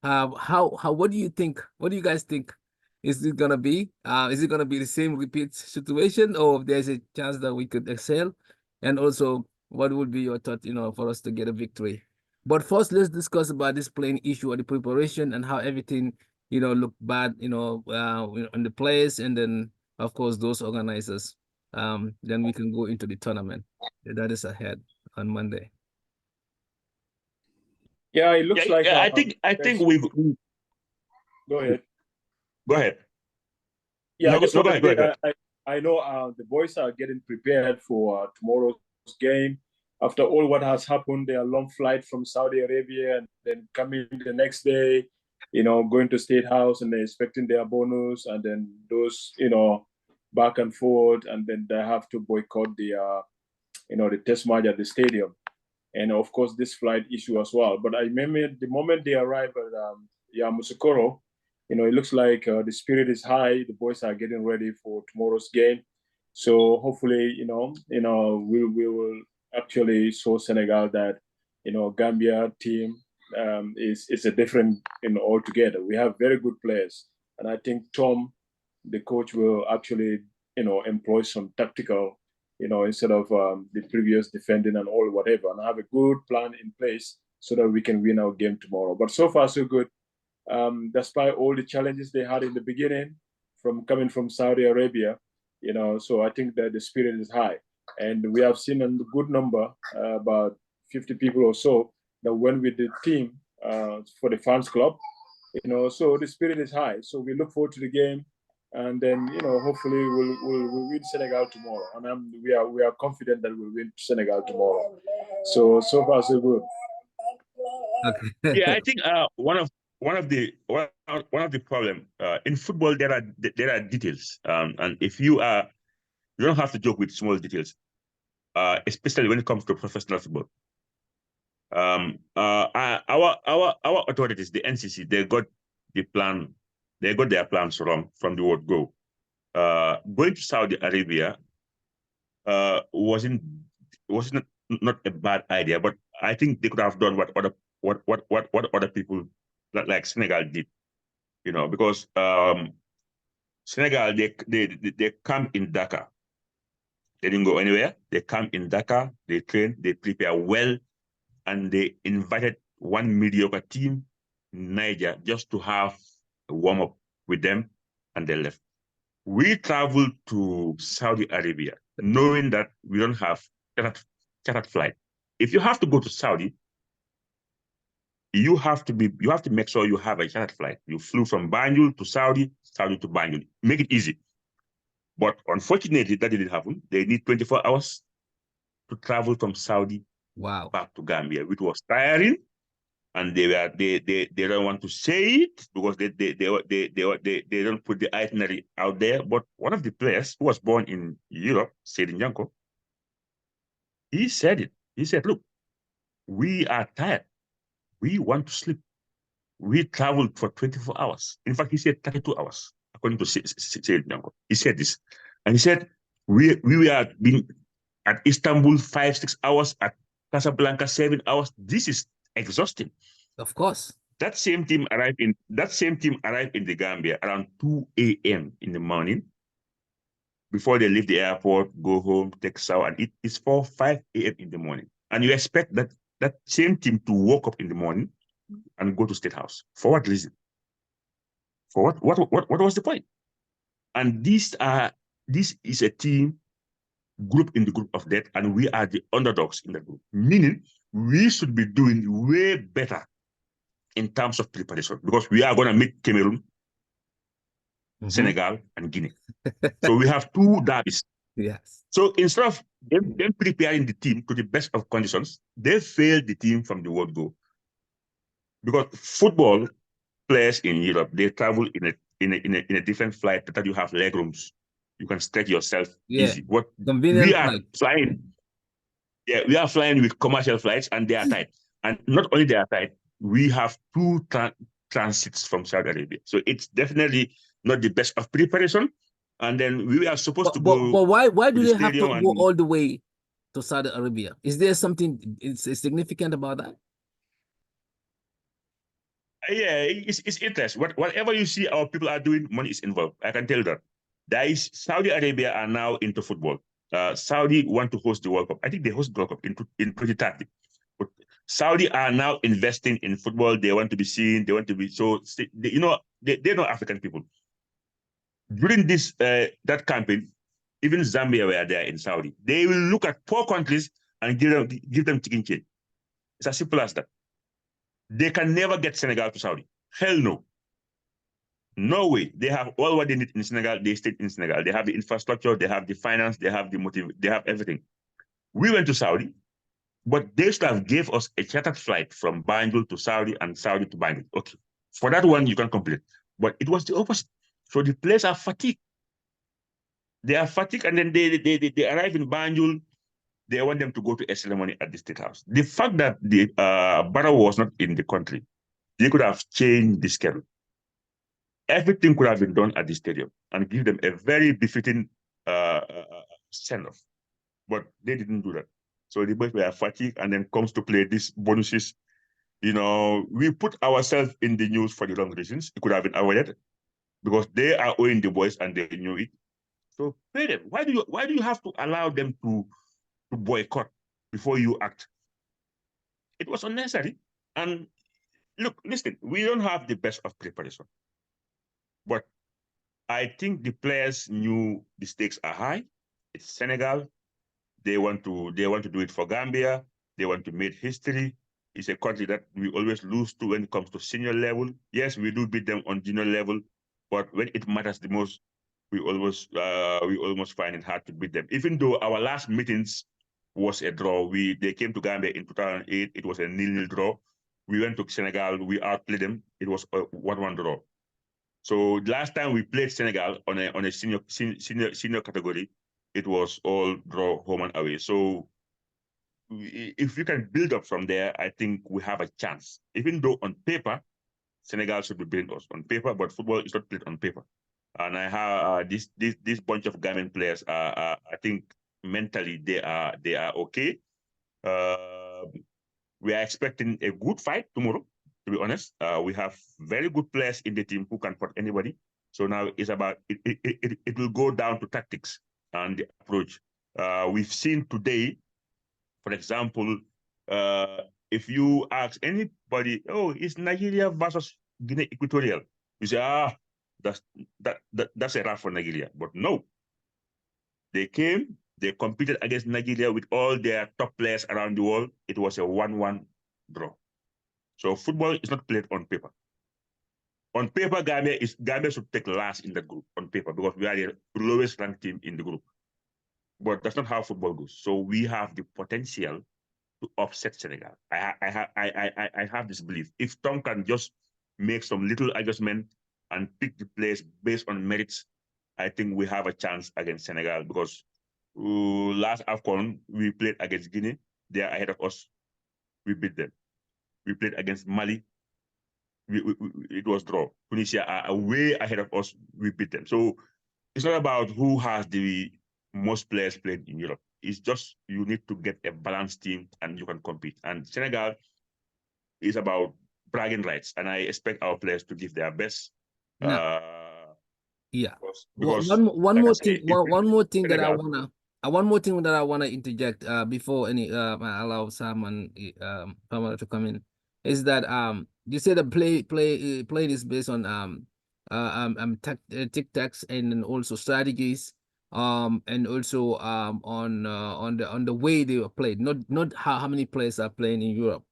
what do you think? What do you guys think? Is it gonna be? Is it gonna be the same repeat situation, or there's a chance that we could excel? And also, what would be your thought, for us to get a victory? But first, let's discuss about this playing issue of the preparation and how everything, looked bad, on the players, and then of course those organizers. Then we can go into the tournament that is ahead on Monday. Yeah, it looks like I think we go ahead. Go ahead. Yeah, go ahead. I know the boys are getting prepared for tomorrow's game. After all what has happened, their long flight from Saudi Arabia and then coming the next day, going to State House and they're expecting their bonus, and then those, back and forth, and then they have to boycott the test match at the stadium. And of course, this flight issue as well. But I remember the moment they arrived at Yamoussoukro, it looks like the spirit is high. The boys are getting ready for tomorrow's game. So hopefully, we will actually show Senegal that, Gambia team is a different, altogether. We have very good players. And I think Tom, the coach, will actually, employ some tactical, instead of the previous defending and all whatever, and have a good plan in place so that we can win our game tomorrow. But so far, so good. Despite all the challenges they had in the beginning from coming from Saudi Arabia, so I think that the spirit is high. And we have seen a good number, about 50 people or so, that went with the team for the fans club, so the spirit is high. So we look forward to the game. And then, hopefully we'll win Senegal tomorrow. And we are confident that we'll win Senegal tomorrow. So far, so good. Okay. Yeah, I think one of the problem in football, there are details, and if you are You don't have to joke with small details, especially when it comes to professional football. Our authorities, the NCC, they got the plan. They got their plans wrong from the word go. Going to Saudi Arabia wasn't not a bad idea, but I think they could have done what other people like Senegal did, you know, because Senegal they come in Dakar. They didn't go anywhere. They come in Dakar, they train, they prepare well, and they invited one mediocre team, Niger, just to have a warm-up with them, and they left. We traveled to Saudi Arabia, knowing that we don't have chartered flight. If you have to go to Saudi, you have to make sure you have a chartered flight. You flew from Banjul to Saudi, Saudi to Banjul. Make it easy. But unfortunately, that didn't happen. They need 24 hours to travel from Saudi back to Gambia, which was tiring. And they don't want to say it because they don't put the itinerary out there. But one of the players who was born in Europe, Seydou Nyanko, he said it. He said, "Look, we are tired. We want to sleep. We traveled for 24 hours. In fact, he said 32 hours, according to Seydou Nyanko. He said this. And he said, we were being at Istanbul 5-6 hours, at Casablanca 7 hours. This is exhausting." Of course. That same team arrived in the Gambia around 2 a.m. in the morning. Before they leave the airport, go home, take shower, and it's 5 a.m. in the morning. And you expect that same team to wake up in the morning and go to State House. For what reason? For what was the point? And this is a team group in the group of death, and we are the underdogs in that group. Meaning we should be doing way better in terms of preparation, because we are going to meet Cameroon, Senegal, and Guinea. So we have 2 derbies. Yes. So instead of them preparing the team to the best of conditions, they failed the team from the word go. Because football players in Europe, they travel in a different flight that you have leg rooms. You can stretch yourself easy. What we are flying, we are flying with commercial flights, and they are tight. And not only they are tight, we have 2 transits from Saudi Arabia. So it's definitely not the best of preparation. And then we are supposed to go. But why do they have to go all the way to Saudi Arabia? Is there something significant about that? Yeah, it's interesting. Whatever you see our people are doing, money is involved. I can tell you that. Saudi Arabia are now into football. Saudi want to host the World Cup. I think they host the World Cup in 2030. But Saudi are now investing in football. They want to be seen. They want to be they're not African people. During this that campaign, even Zambia were there in Saudi. They will look at poor countries and give them chicken change. It's as simple as that. They can never get Senegal to Saudi. Hell no. No way. They have all what they need in Senegal. They stayed in Senegal. They have the infrastructure. They have the finance. They have the motive. They have everything. We went to Saudi, but they should have gave us a chartered flight from Banjul to Saudi and Saudi to Banjul. Okay. For that one, you can complete. But it was the opposite. So the players are fatigued. They are fatigued, and then they arrive in Banjul. They want them to go to a ceremony at the State House. The fact that the Barrow was not in the country, they could have changed the schedule. Everything could have been done at the stadium and give them a very befitting send-off. But they didn't do that. So the boys were fatigued, and then comes to play these bonuses. You know, we put ourselves in the news for the wrong reasons. It could have been avoided because they are owing the boys and they knew it. So pay them. Why do you have to allow them to boycott before you act? It was unnecessary. And look, listen, we don't have the best of preparation. But I think the players knew the stakes are high. It's Senegal. They want to do it for Gambia. They want to make history. It's a country that we always lose to when it comes to senior level. Yes, we do beat them on junior level, but when it matters the most, we almost find it hard to beat them. Even though our last meetings was a draw. They came to Gambia in 2008. It was a 0-0 draw. We went to Senegal. We outplayed them. It was a 1-1 draw. So last time we played Senegal on a senior category, it was all draw home and away. So if we can build up from there, I think we have a chance. Even though on paper, Senegal should be beating us on paper, but football is not played on paper. And I have this bunch of Gambian players. I think mentally they are okay. We are expecting a good fight tomorrow. To be honest, we have very good players in the team who can put anybody. So now it's about it will go down to tactics and the approach. We've seen today, for example, if you ask anybody, oh, it's Nigeria versus Guinea Equatorial, you say, that's a wrap for Nigeria. But no, they came, they competed against Nigeria with all their top players around the world. It was a 1-1 draw. So football is not played on paper. On paper, Gambia should take last in the group on paper because we are the lowest ranked team in the group. But that's not how football goes. So we have the potential to upset Senegal. I have this belief. If Tom can just make some little adjustment and pick the players based on merits, I think we have a chance against Senegal because last AFCON, we played against Guinea. They are ahead of us. We beat them. We played against Mali. It was draw. Tunisia are way ahead of us. We beat them. So it's not about who has the most players played in Europe. It's just you need to get a balanced team and you can compete. And Senegal is about bragging rights, and I expect our players to give their best. Yeah. Because one like more say, thing. One more thing that I Senegal, wanna interject before any I allow Sam and Famara to come in is that you said the play is based on tic-tacs and then also strategies and also on the way they were played, not how many players are playing in Europe.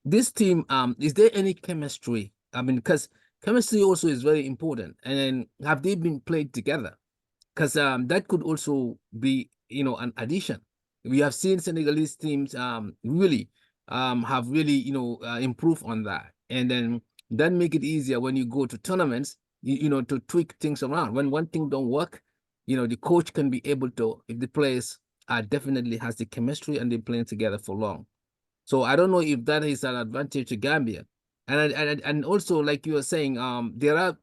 This team, is there any chemistry? I mean, because chemistry also is very important. And then have they been played together? Because that could also be, an addition. We have seen Senegalese teams really have really, improved on that. And then that make it easier when you go to tournaments, to tweak things around. When one thing don't work, the coach can be able to, if the players are definitely has the chemistry and they're playing together for long. So I don't know if that is an advantage to Gambia. And also, like you were saying, there are,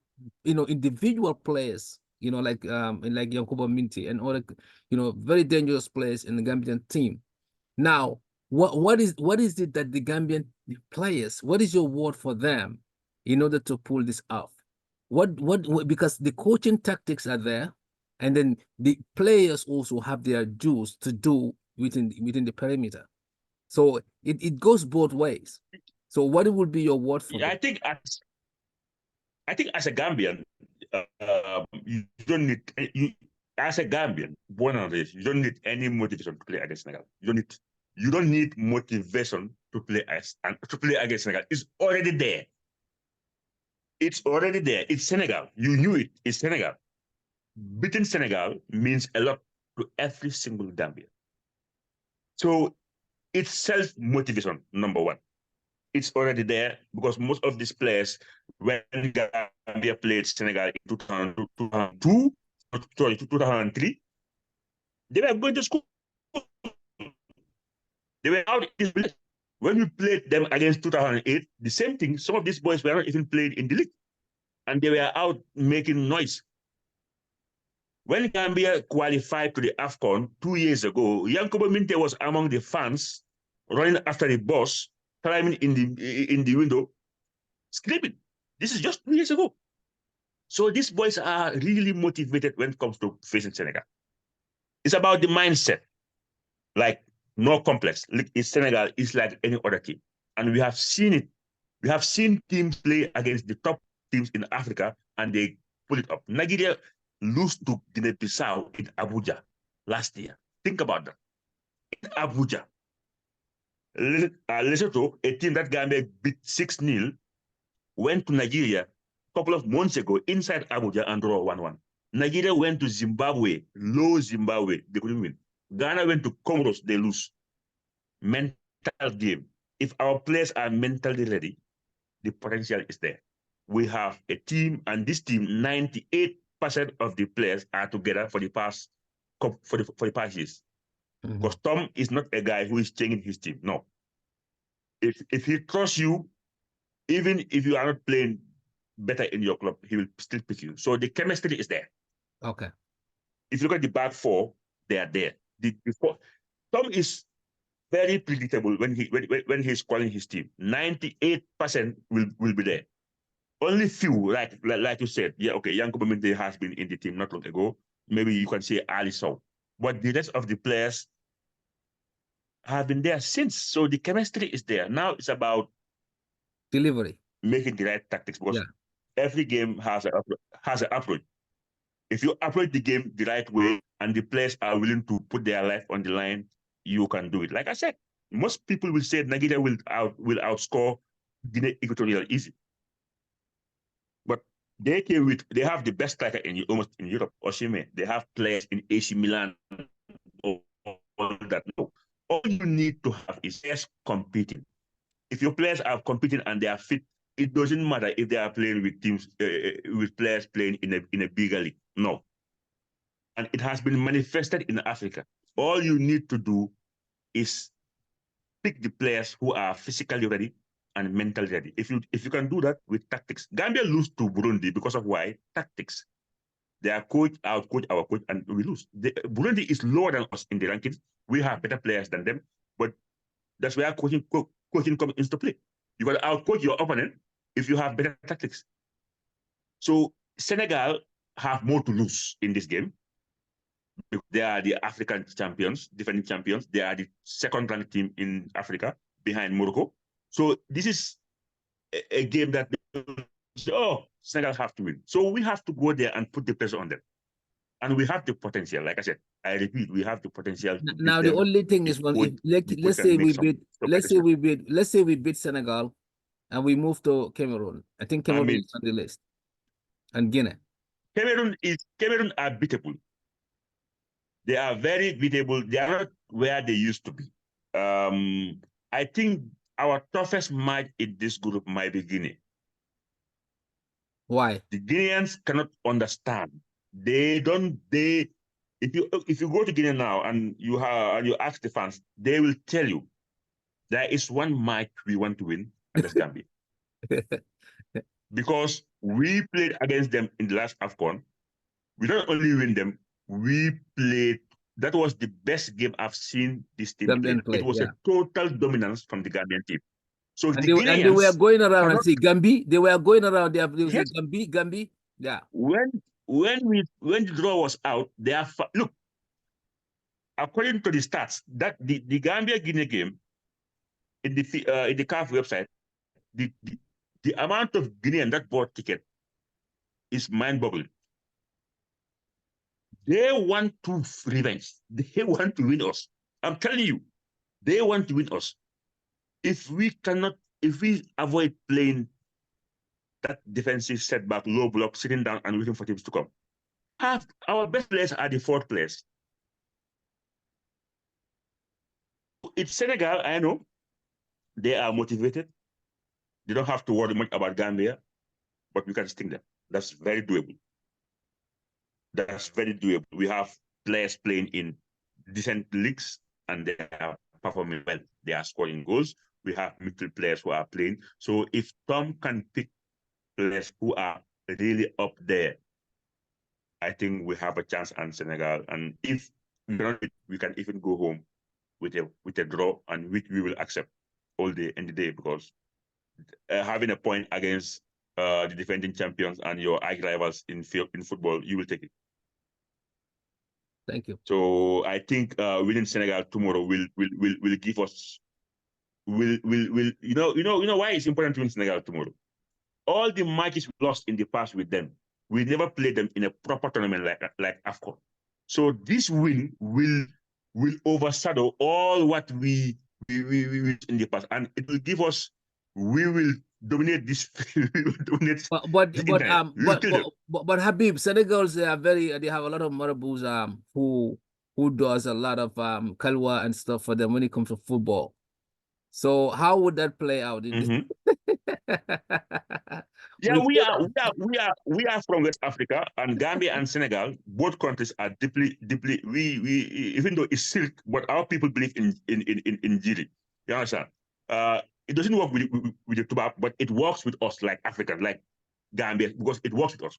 individual players, like Yankuba Minty and other, very dangerous players in the Gambian team. Now, what is it that the Gambian players, what is your word for them in order to pull this off? What because the coaching tactics are there, and then the players also have their dues to do within the perimeter. So it goes both ways. So what would be your word for I them? think as a Gambian, you don't need as a Gambian born and raised, you don't need any motivation to play against Senegal. You don't need motivation to play against Senegal. It's already there. It's already there. It's Senegal. You knew it. It's Senegal. Beating Senegal means a lot to every single Gambian. So it's self-motivation, number one. It's already there because most of these players, when Gambia played Senegal in 2002, 2003, they were going to school. They were out in the league. When we played them against 2008, the same thing, some of these boys were not even playing in the league. And they were out making noise. When Gambia qualified to the AFCON 2 years ago, Yankuba Minte was among the fans running after the bus, climbing in the window, screaming. This is just 2 years ago. So these boys are really motivated when it comes to facing Senegal. It's about the mindset, like no complex. Senegal is like any other team. And we have seen it. We have seen teams play against the top teams in Africa and they pull it up. Nigeria lose to Guinea-Bissau in Abuja last year. Think about that. In Abuja. Lesotho, a team that Gambia beat 6-0, went to Nigeria a couple of months ago inside Abuja and draw 1-1. Nigeria went to Zimbabwe, low Zimbabwe, they couldn't win. Ghana went to Comoros, they lose. Mental game. If our players are mentally ready, the potential is there. We have a team, and this team, 98% of the players are together for the past for the past years. Because Tom is not a guy who is changing his team. No. If he trusts you, even if you are not playing better in your club, he will still pick you. So the chemistry is there. Okay. If you look at the back four, they are there. Tom is very predictable when he's calling his team. 98% will be there. Only few, like you said, yeah, okay, Yanko Baminde has been in the team not long ago. Maybe you can say Ali Sow. But the rest of the players have been there since. So the chemistry is there. Now it's about delivery, making the right tactics, because every game has an approach. If you approach the game the right way and the players are willing to put their life on the line, you can do it. Like I said, most people will say Nigeria will outscore Guinea Equatorial easy. But they have the best striker almost in Europe, Osimhen. They have players in AC Milan, all that. No. All you need to have is players competing. If your players are competing and they are fit, it doesn't matter if they are playing with teams, with players playing in a bigger league. No. And it has been manifested in Africa. All you need to do is pick the players who are physically ready and mentally ready. If you can do that with tactics. Gambia lose to Burundi because of why? Tactics. Their coach outcoach our coach, and we lose. Burundi is lower than us in the rankings. We have better players than them, but that's where coaching comes into play. You got to outcoach your opponent if you have better tactics. So Senegal have more to lose in this game. They are the African champions, defending champions. They are the second-ranked team in Africa behind Morocco. So this is a game that Senegal have to win. So we have to go there and put the pressure on them. And we have the potential. Like I said, I repeat, we have the potential. Now the only thing is, let's say we beat Senegal and we move to Cameroon. I think Cameroon is on the list, and Guinea. Cameroon are beatable. They are very beatable. They are not where they used to be. I think our toughest match in this group might be Guinea. Why? The Guineans cannot understand. If you go to Guinea now and you ask the fans, they will tell you there is one match we want to win, and that's Gambia. Because we played against them in the last AFCON. We don't only win them, we played. That was the best game I've seen this team play. It was a total dominance from the Gambian team. So and they were going around and say Gambi. They were going around. They say Gambi. Yeah. When the draw was out, they are look. According to the stats, that the Gambia Guinea game in the CAF website, the amount of Guinean that bought ticket is mind-boggling. They want to revenge. They want to win us. I'm telling you, they want to win us. If we avoid playing that defensive setback, low block, sitting down and waiting for teams to come, our best players are the fourth players. It's Senegal, I know. They are motivated. They don't have to worry much about Gambia, but we can sting them. That's very doable. That's very doable. We have players playing in decent leagues and they are performing well. They are scoring goals. We have middle players who are playing. So if Tom can pick players who are really up there, I think we have a chance on Senegal. And if we can even go home with a draw, and which we will accept all day and the day, because having a point against the defending champions and your arch rivals in football, you will take it. Thank you. So I think winning Senegal tomorrow will give us you know why it's important to win Senegal tomorrow. All the matches we lost in the past with them, we never played them in a proper tournament like AFCON. So this win will overshadow all what we in the past, and it will give us. We will dominate this. But Habib, Senegals they have a lot of marabouts who does a lot of kalwa and stuff for them when it comes to football. So how would that play out? Mm-hmm. Yeah, we are from West Africa, and Gambia and Senegal, both countries are deeply. We even though it's silk, but our people believe in Jiri. You understand? It doesn't work with the Tubab, but it works with us like Africans, like Gambia, because it works with us.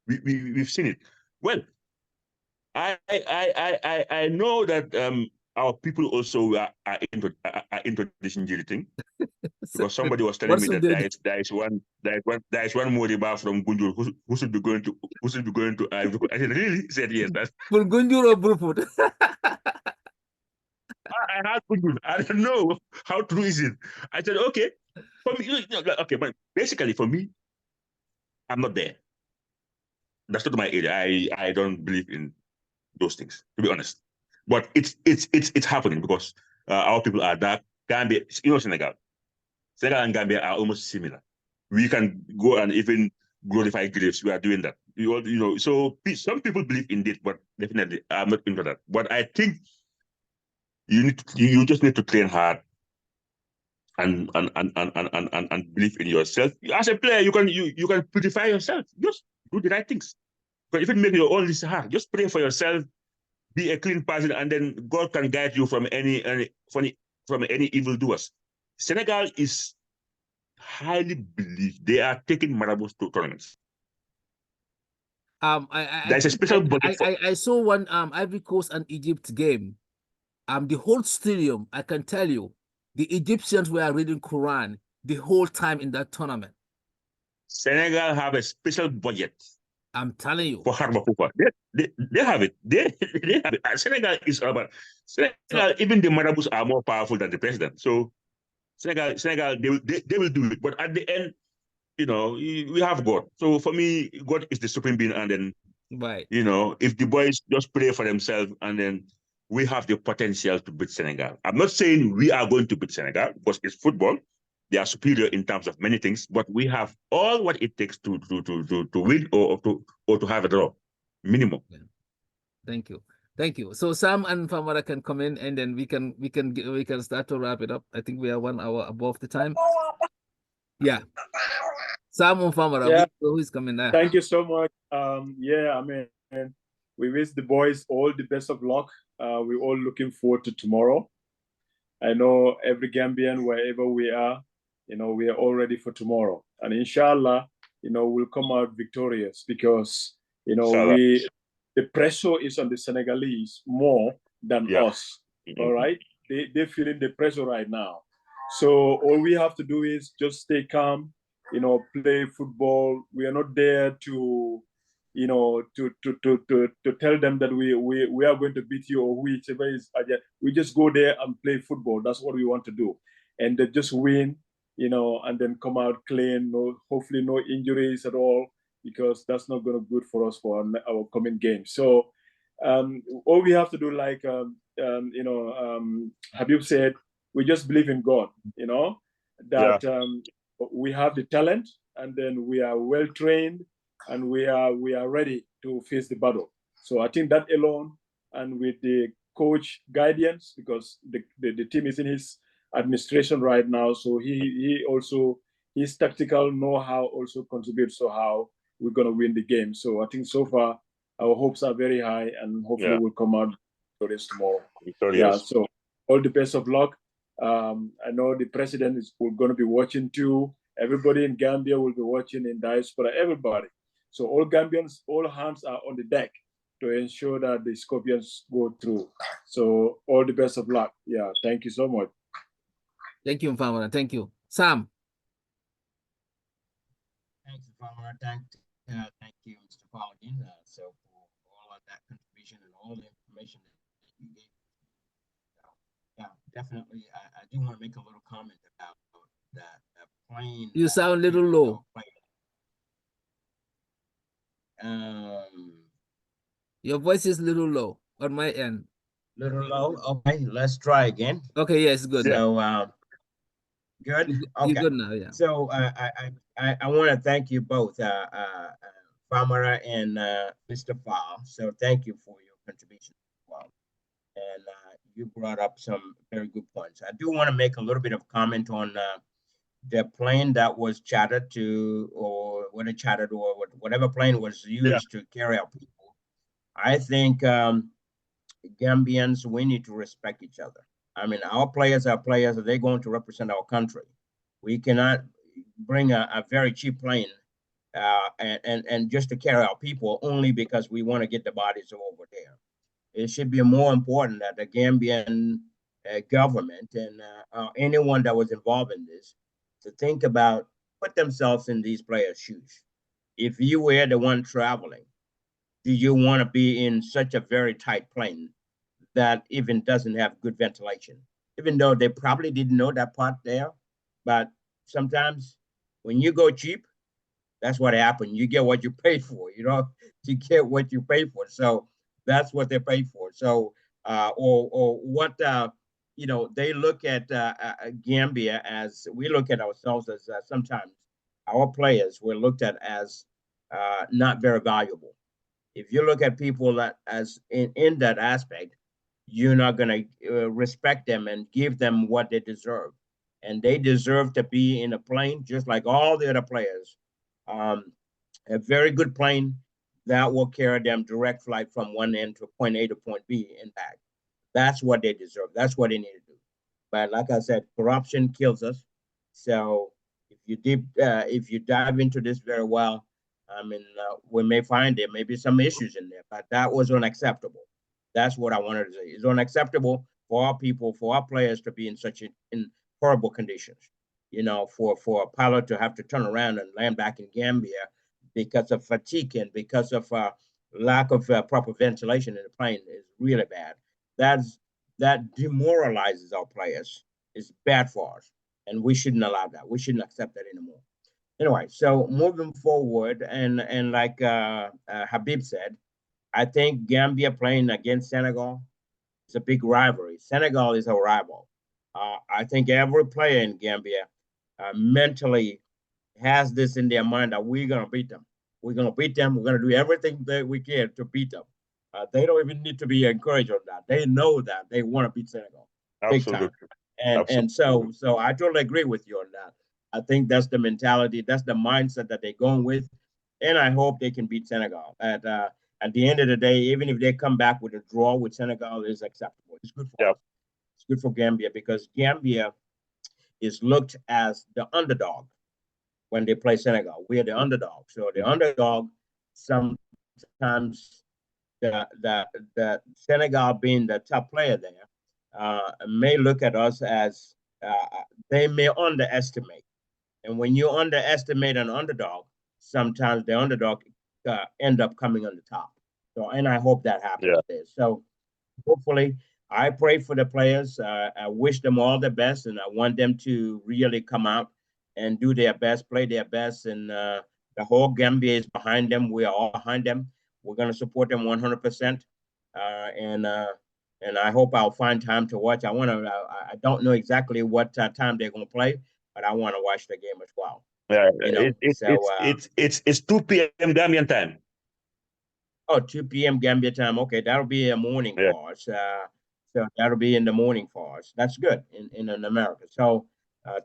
We've seen it. Well, I know that our people also are into this Njiri thing, because somebody was telling What me should that they do? there is one Moriba from Gunjur who should be going to I said, really? He said yes. That's Bulgunjur or Brufut? I had Gunjur. I don't know how true is it. I said, okay. For me, okay, but basically for me, I'm not there. That's not my area. I don't believe in those things, to be honest. But it's happening because our people are dark. Gambia, Senegal. Senegal and Gambia are almost similar. We can go and even glorify graves. We are doing that. So some people believe in it, but definitely I'm not into that. But I think you just need to train hard and believe in yourself. As a player, you can purify yourself. Just do the right things. But if you make your own list hard, just pray for yourself, be a clean person, and then God can guide you from any evildoers. Senegal is highly believed. They are taking marabouts to tournaments. There's a special budget for. I saw one Ivory Coast and Egypt game. The whole stadium, I can tell you, the Egyptians were reading Quran the whole time in that tournament. Senegal have a special budget. I'm telling you. For Harba Fufa. They have it. They have it. Senegal is about Senegal, even the marabouts are more powerful than the president. So Senegal, they will do it. But at the end, we have God. So for me, God is the supreme being, and then right. If the boys just pray for themselves, and then we have the potential to beat Senegal. I'm not saying we are going to beat Senegal because it's football. They are superior in terms of many things, but we have all what it takes to win or to have a draw, minimum. Yeah. Thank you. So Sam and Famara can come in, and then we can start to wrap it up. I think we are 1 hour above the time. Yeah. Sam and Famara, yeah. who's coming there? Thank you so much. Yeah, I mean, we wish the boys all the best of luck. We're all looking forward to tomorrow. I know every Gambian, wherever we are, we are all ready for tomorrow. And inshallah, we'll come out victorious because, the pressure is on the Senegalese more than us. All right. They're feeling the pressure right now. So all we have to do is just stay calm, play football. We are not there to tell them that we are going to beat you or whichever is. We just go there and play football. That's what we want to do, and they just win, and then come out clean. Hopefully no injuries at all, because that's not going to be good for us for our coming game. So all we have to do, like Habib said, we just believe in God. That we have the talent, and then we are well trained, and we are ready to face the battle. So I think that alone, and with the coach guidance, because the team is in his administration right now, so he also, his tactical know-how also contributes to how we're going to win the game. So I think so far our hopes are very high, and hopefully we'll come out victorious tomorrow. Yeah, so all the best of luck. I know the president is going to be watching too. Everybody in Gambia will be watching, in diaspora, everybody. So all Gambians, all hands are on the deck to ensure that the Scorpions go through. So all the best of luck. Yeah, thank you so much. Thank you, Famara. Thank you. Sam. Thanks, Famara. Thank you, Mr. Faal, again. So for all of that contribution and all the information that you gave. Yeah, definitely. I do want to make a little comment about that plane. You sound a little low. Your voice is a little low on my end. Little low. Okay, let's try again. Okay, yes, good. So good. Okay, you're good now. Yeah. So I want to thank you both, Famara and Mr. Faal. So thank you for your contribution as well. And you brought up some very good points. I do want to make a little bit of comment on the plane that was chartered to, or whether chartered or whatever plane was used to carry our people. I think Gambians, we need to respect each other. I mean, our players are players, they're going to represent our country. We cannot bring a very cheap plane and just to carry our people only because we want to get the bodies over there. It should be more important that the Gambian government and anyone that was involved in this to think about, put themselves in these players' shoes. If you were the one traveling, do you want to be in such a very tight plane that even doesn't have good ventilation? Even though they probably didn't know that part there, but sometimes when you go cheap, that's what happened. You get what you pay for, you know, you get what you pay for. So that's what they pay for. So, or what, you know, they look at Gambia as, we look at ourselves as sometimes our players were looked at as not very valuable. If you look at people that as in that aspect, you're not going to respect them and give them what they deserve. And they deserve to be in a plane just like all the other players. A very good plane that will carry them direct flight from one end to point A to point B and back. That's what they deserve. That's what they need to do. But like I said, corruption kills us. So if you dive into this very well, I mean, we may find there may be some issues in there, but that was unacceptable. That's what I wanted to say. It's unacceptable for our people, for our players to be in such in horrible conditions. You know, for a pilot to have to turn around and land back in Gambia because of fatigue and because of lack of proper ventilation in the plane is really bad. That demoralizes our players. It's bad for us, and we shouldn't allow that. We shouldn't accept that anymore. Anyway, so moving forward, and like Habib said, I think Gambia playing against Senegal is a big rivalry. Senegal is a rival. I think every player in Gambia mentally has this in their mind that we're going to beat them. We're going to beat them. We're going to do everything that we can to beat them. They don't even need to be encouraged on that. They know that they want to beat Senegal big time. And so I totally agree with you on that. I think that's the mentality, that's the mindset that they're going with. And I hope they can beat Senegal. At the end of the day, even if they come back with a draw with Senegal, is acceptable. It's good for us. It's good for Gambia because Gambia is looked as the underdog when they play Senegal. We are the underdog. So the underdog, sometimes the Senegal being the top player there, may look at us as they may underestimate. And when you underestimate an underdog, sometimes the underdog end up coming on the top. So, and I hope that happens there. So hopefully, I pray for the players. I wish them all the best, and I want them to really come out and do their best, play their best. And the whole Gambia is behind them. We are all behind them. We're going to support them 100%. And I hope I'll find time to watch. I don't know exactly what time they're going to play, but I want to watch the game as well. Yeah, you know, it's 2 p.m. Gambian time. Oh, 2 p.m. Gambia time. Okay, that'll be a morning for us. So that'll be in the morning for us. That's good in America. So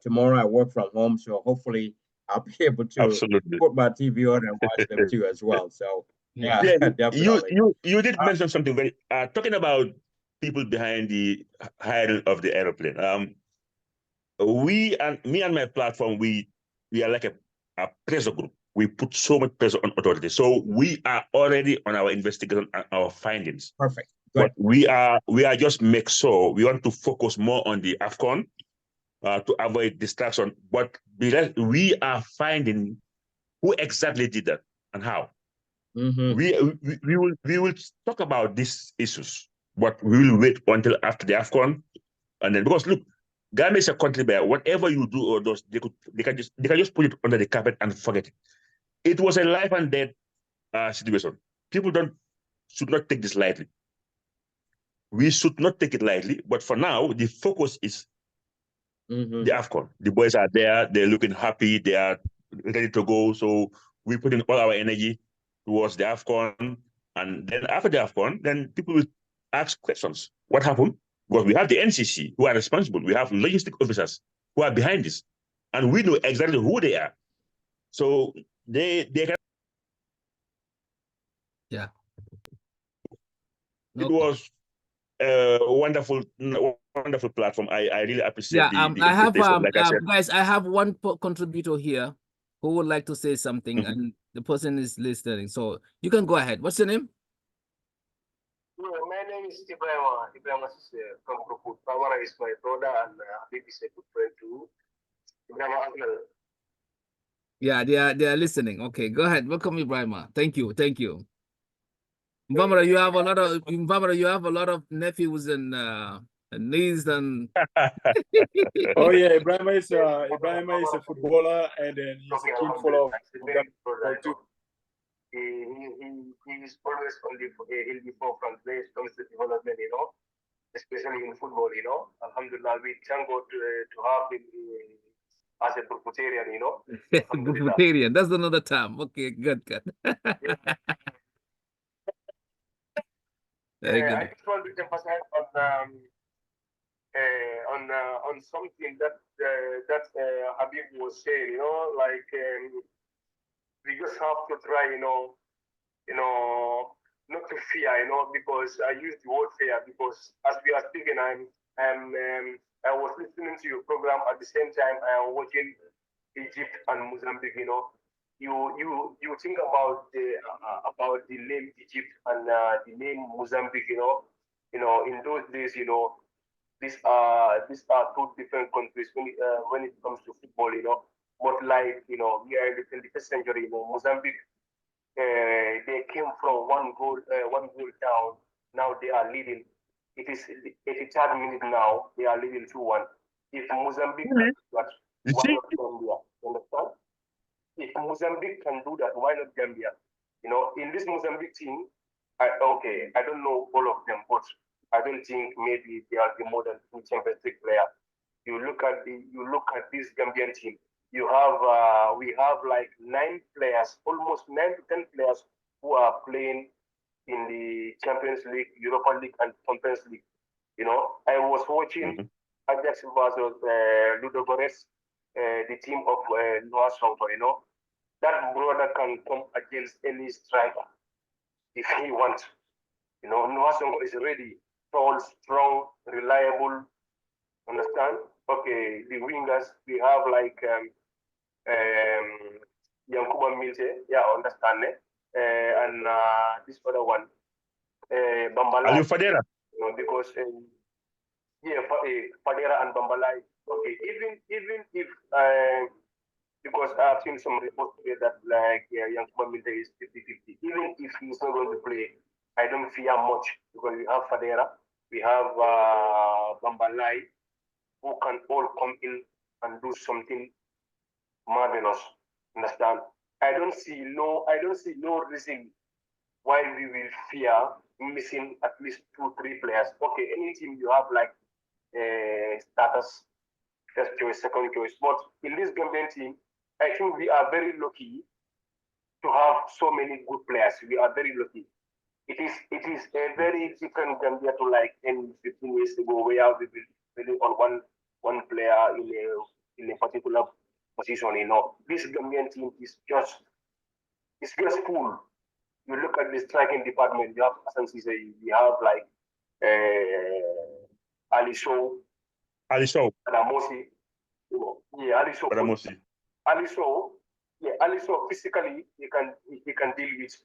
tomorrow I work from home, so hopefully I'll be able to put my TV on and watch them too as well. So yeah, definitely. You did mention something very talking about people behind the hiring of the airplane. Me and my platform, we are like a pressure group. We put so much pressure on authorities. So we are already on our investigation and our findings. Perfect. Good. But we are just make sure we want to focus more on the AFCON to avoid distraction. But we are finding who exactly did that and how. Mm-hmm. We will talk about these issues, but we will wait until after the AFCON, and then because look, Ghana is a country where whatever you do or those they can just put it under the carpet and forget it. It was a life and death situation. People should not take this lightly. We should not take it lightly, but for now, the focus is the AFCON. The boys are there, they're looking happy, they are ready to go. So we put in all our energy towards the AFCON. And then after the AFCON, then people will ask questions. What happened? Because we have the NCC who are responsible. We have logistic officers who are behind this. And we know exactly who they are. So they can. Yeah. It was a wonderful platform. I really appreciate Yeah, the I have invitation. Like I said, guys, I have one contributor here who would like to say something, and the person is listening. So you can go ahead. What's your name? My name is Ibrahim. Ibrahim is from Kruput. Famara is my brother, and Habibi is a good friend too. Ibrahim Uncle. Yeah, they are listening. Okay, go ahead. Welcome, Ibrahim. Thank you. Famara, you have a lot of nephews and nieces and. Oh yeah, Ibrahim is a footballer, and then he's a keen follower of football too. He is always on the forefront when it comes to development, especially in football, Alhamdulillah, we thank God to have him as a Presbyterian, Presbyterian, that's another term. Okay, good. Very good. I just want to emphasize on something that Habib was saying, like we just have to try, not to fear, because I use the word fear because as we are speaking, I was listening to your program at the same time I am watching Egypt and Mozambique. You think about the name Egypt and the name Mozambique. In those days, these are two different countries when it comes to football. But like we are in the 21st century. Mozambique. They came from one goal down. Now they are leading. It is 83rd minute now. They are leading 2-1. If Mozambique can do that, why not Gambia? Understand? If Mozambique can do that, why not Gambia? In this Mozambique team, I don't know all of them, but I don't think maybe they are the more than two Champions League player. You look at this Gambian team. We have like 9 players, almost 9 to 10 players who are playing in the Champions League, Europa League, and Conference League. I was watching Ajax versus Ludogorets, the team of Noah Soto. That brother can come against any striker if he wants. Noah Soto is ready, tall, strong, reliable. Understand? Okay, the wingers we have like Yankuba Milte, yeah, understand it. And this other one, Bambala. Aliou Fadera. Because Fadera and Bambala. Okay, even if because I've seen some reports today that like Yankuba Milte is 50-50. Even if he's not going to play, I don't fear much because we have Fadera, we have Bambalai, who can all come in and do something marvelous. Understand? I don't see no reason why we will fear missing at least 2-3 players. Okay, any team you have like status, first choice, second choice. But in this Gambian team, I think we are very lucky to have so many good players. We are very lucky. It is a very different Gambia to like 10, 15 years ago, where we believe on one player in a particular position. This Gambian team is just full. You look at the striking department. You have Ceesay. You have like Ali Sow, Adamosi. Ali Sow physically he can deal with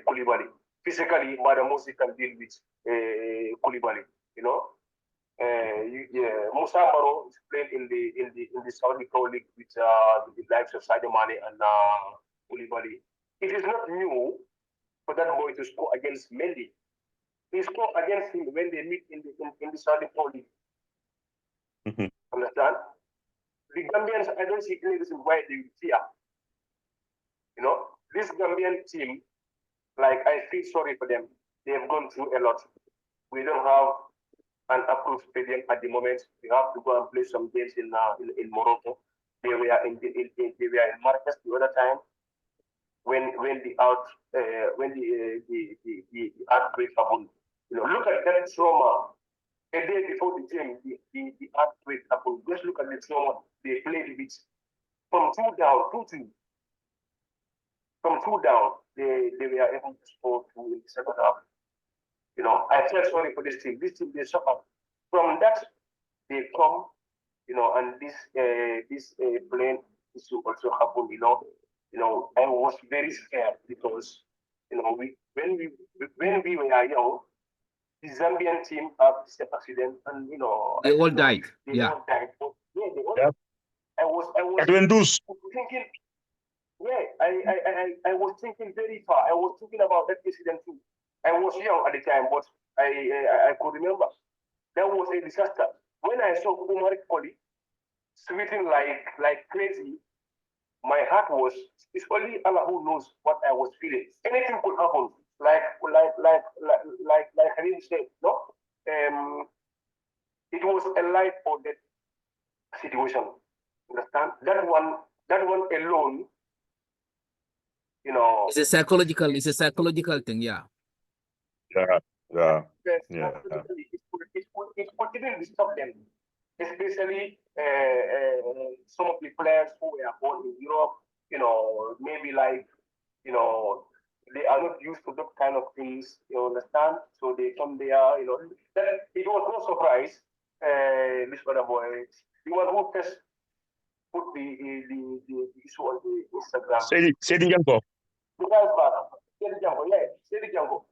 Koulibaly. Physically, Madamosi can deal with Koulibaly. Musa Baro is playing in the Saudi Pro League with the likes of Sadio Mane and Koulibaly. It is not new for that boy to score against Mendy. He scored against him when they meet in the Saudi Pro League. Understand? The Gambians, I don't see any reason why they will fear. This Gambian team, like I feel sorry for them. They have gone through a lot. We don't have an approved stadium at the moment. We have to go and play some games in Morocco. They were in Marrakesh the other time when the earthquake happened. Look at that trauma. A day before the game, the earthquake happened. Just look at the trauma they played with from 2 down, 2-2. from 2 down, they were able to score 2 in the second half. You know, I felt sorry for this team. This team, they suffer. From that, they come, you know, and this plane issue also happened. You know, I was very scared because, you know, when we were young, the Zambian team have this accident, and you know, They all died. They Yeah. all died. Yeah, they all. Yeah. I was thinking. Yeah, I was thinking very far. I was thinking about that accident too. I was young at the time, but I could remember that was a disaster. When I saw Umar Koli sweating like crazy, my heart was. It's only Allah who knows what I was feeling. Anything could happen. Like Habibi said, no. It was a life or death situation. Understand? That one alone, you know. It's a psychological thing, yeah. Yeah. It could even disturb them, especially some of the players who were born in Europe, you know, maybe like, you know, they are not used to that kind of things, you understand? So they come there, you know. It was no surprise, this other boy, the one who first put the issue on the Instagram. Say the Janko. The guy's bad. Say the Janko, yeah, say the Janko.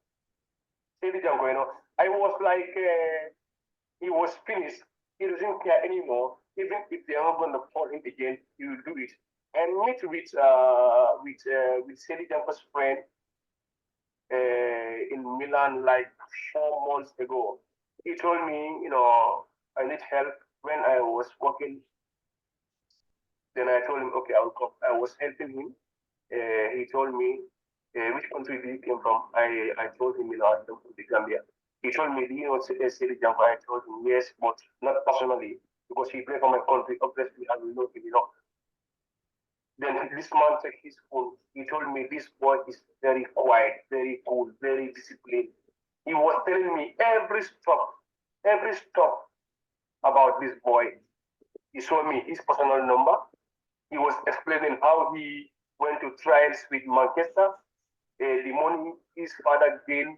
Say the Janko, you know. I was like, he was finished. He doesn't care anymore. Even if they are not going to fall in again, he will do it. And meet with Sedi Janko's friend in Milan like 4 months ago. He told me, you know, I need help when I was working. Then I told him, okay, I'll come. I was helping him. He told me, which country he came from. I told him, you know, I came from the Gambia. He told me, do you know Sedi Janko? I told him, yes, but not personally, because he played for my country. Obviously, I will know him, you know. Then this man took his phone. He told me this boy is very quiet, very cool, very disciplined. He was telling me every stop about this boy. He showed me his personal number. He was explaining how he went to trials with Manchester. The money his father gained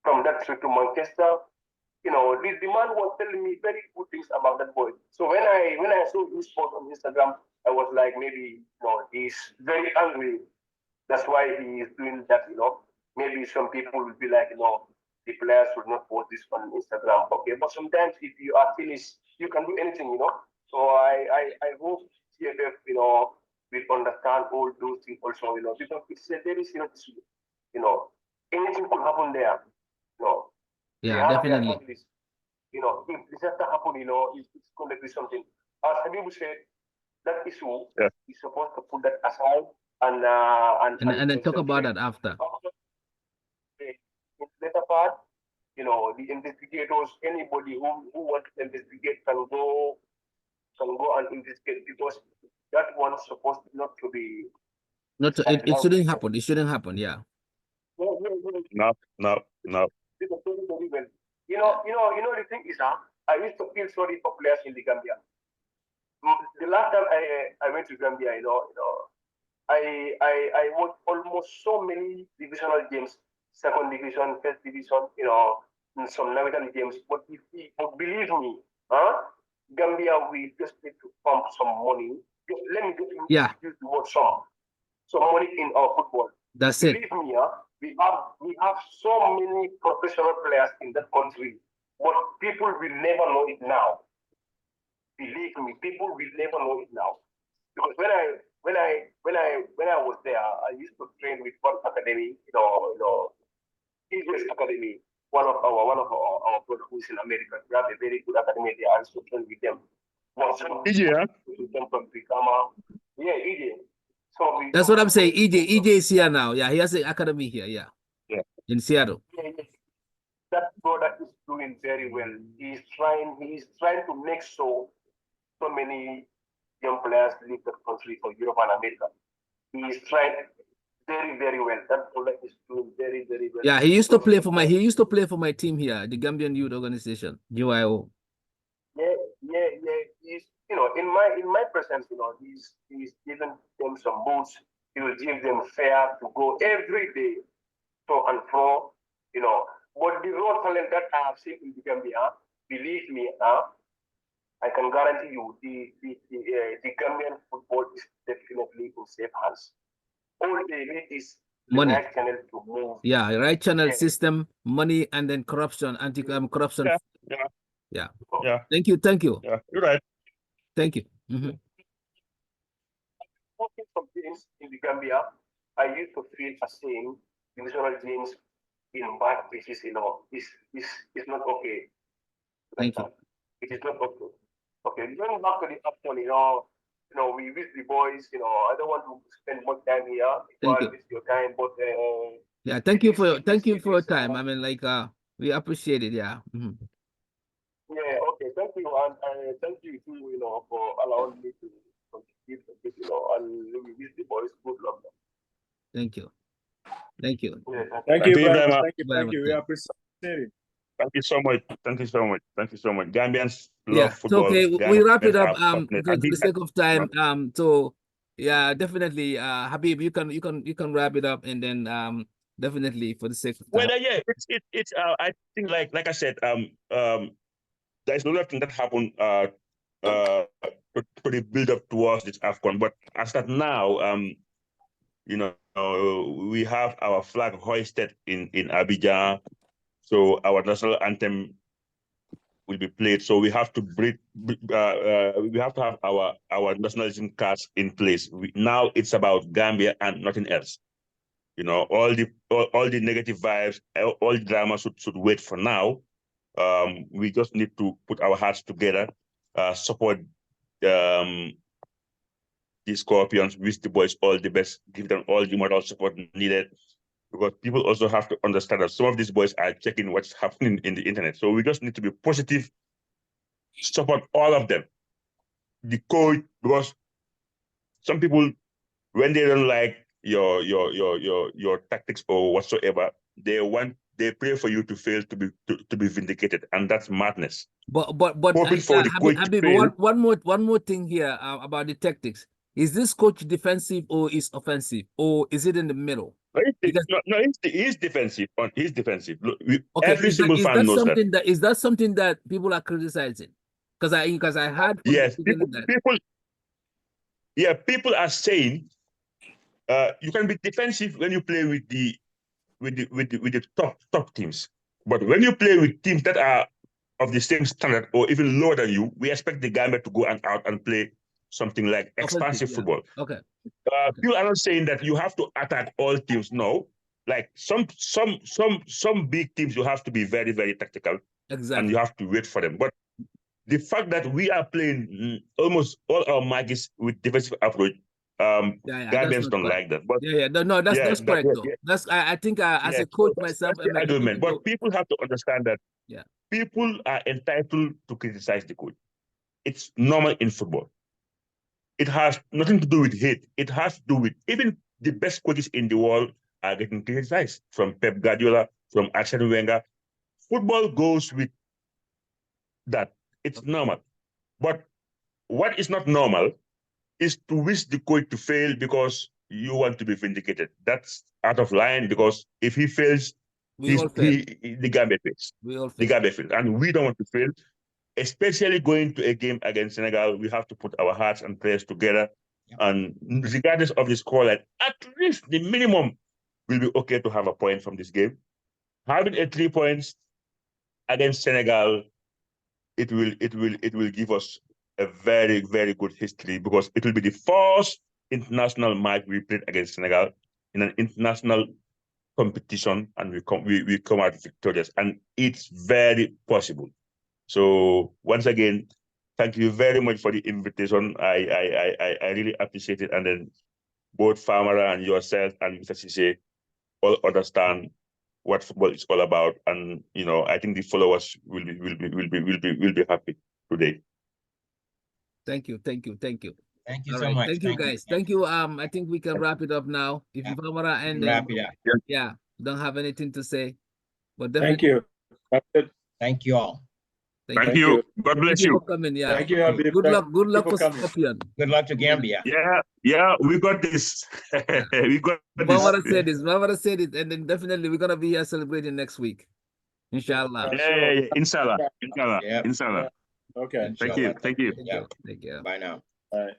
from that trip to Manchester. You know, the man was telling me very good things about that boy. So when I saw his post on Instagram, I was like, maybe, you know, he's very angry. That's why he is doing that, you know. Maybe some people will be like, you know, the players should not post this on Instagram. Okay, but sometimes if you are finished, you can do anything, you know. So I hope TFF, you know, will understand all those things also, you know, because it's a very serious issue. You know, anything could happen there. You know, Yeah, definitely. You know, if disaster happen, you know, it's going to be something. As Habibu said, that issue is supposed to put that aside And then talk about that after. In the later part, you know, the investigators, anybody who wants to investigate can go and investigate, because that one's supposed not to be. Not to, it shouldn't happen. It shouldn't happen. Yeah. No. You know, the thing is, I used to feel sorry for players in the Gambia. The last time I went to Gambia, I watched almost so many divisional games, second division, first division, you know, some Navigan games. But believe me, Gambia, we just need to pump some money. Let me just use the word some money in our football. That's believe me, we have so many professional players in that country, but people will never know it now. Believe me, people will never know it now. Because when I was there, I used to train with one academy, English academy. One of our brothers who is in America. We have a very good academy there. I used to train with them. EJ, yeah, EJ. So that's what I'm saying. EJ is here now. Yeah, he has an academy here. Yeah. In Seattle. Yeah. That brother is doing very well. He's trying to make so many young players leave the country for Europe and America. He is trying very, very well. That brother is doing very, very well. Yeah, he used to play for my team here, the Gambian Youth Organization, GYO. Yeah. He's, in my presence, he's given them some boots. He will give them fare to go every day to and fro, you know. But the raw talent that I have seen in the Gambia, believe me, I can guarantee you the Gambian football is definitely in safe hands. All they need is the Money. right channel to move. Yeah, right channel Yeah. system, money, and then corruption, anti-corruption. Yeah. Thank you. Yeah, you're right. Thank you. Mhm. Working some games in the Gambia, I used to feel ashamed divisional games in bad pitches, you know, is not okay. Thank you. It is not okay. Okay, going back to the AFCON, we wish the boys, I don't want to spend much time here. Thank you. Waste your time, but Yeah, thank you for your time. I mean, like, we appreciate it. Yeah. Mhm. Yeah, okay, thank you, and thank you too, for allowing me to contribute a bit, and we wish the boys good luck. Thank you. Thank you. Yeah, Thank you very much. Thank you. We Thank appreciate it. Thank you so much. Thank you so much. Thank you so much. Gambians Yeah, love so football. okay, we wrap it Gambians up are passionate. because for the sake of time. So yeah, definitely, Habib, you can wrap it up, and then definitely for the sake of time. Well, yeah, it's I think like I said, there's a lot of things that happened to the build up towards this AFCON, but as that now, we have our flag hoisted in Abidjan, so our national anthem will be played. So we have to we have to have our nationalism cards in place. Now it's about Gambia and nothing else. All the negative vibes, all the drama should wait for now. We just need to put our hearts together, support the Scorpions, wish the boys all the best, give them all the moral support needed, because people also have to understand that some of these boys are checking what's happening in the internet. So we just need to be positive, support all of them. The coach, because some people, when they don't like your tactics or whatsoever, they pray for you to fail, to be vindicated, and that's madness. But hoping for the coach to fail. one more thing here about the tactics. Is this coach defensive or is offensive, or is it in the middle? He's defensive. He's defensive. Look, Okay, every single fan knows that. Is that something that people are criticizing? Because I heard from yes, the that. people are saying you can be defensive when you play with the top teams, but when you play with teams that are of the same standard or even lower than you, we expect the Gambia to go out and play something like expansive football. Okay. People are not saying that you have to attack all teams. No, like some big teams, you have to be very, very tactical. Exactly. And you have to wait for them. But the fact that we are playing almost all our matches with defensive approach, Gambians don't like that. But that's correct though. That's I think as a coach myself, that's the argument. But people have to understand that people are entitled to criticize the coach. It's normal in football. It has nothing to do with hate. It has to do with even the best coaches in the world are getting criticized, from Pep Guardiola, from Arsene Wenger. Football goes with that. It's normal. But what is not normal is to wish the coach to fail because you want to be vindicated. That's out of line, because if he fails, the Gambia fails. The Gambia fails. And we don't want to fail. Especially going to a game against Senegal, we have to put our hearts and prayers together. And regardless of the scoreline, at least the minimum will be okay to have a point from this game. Having 3 points against Senegal, it will give us a very, very good history, because it will be the first international match we played against Senegal in an international competition, and we come out victorious, and it's very possible. So once again, thank you very much for the invitation. I really appreciate it. And then both Famara and yourself and Mr. Ceesay all understand what football is all about. And I think the followers will be happy today. Thank you. Thank you all so right. much. Thank you guys. Thank you. I think we can wrap it up now. If you Famara and wrap it up. Don't have anything to say. But thank you. Thank you all. Thank you. God bless Thank you you. for coming. Yeah. Thank you, Habib. Good luck. Good luck for coming. Scorpion. Good luck to Gambia. Yeah, we got this. We got this. Mamara said this. Mamara said it, and then definitely we're gonna be here celebrating next week, inshallah. Yeah, inshallah. Yeah. Inshallah. Okay. Thank you. Thank you. Yeah. Take care. Bye now. Bye.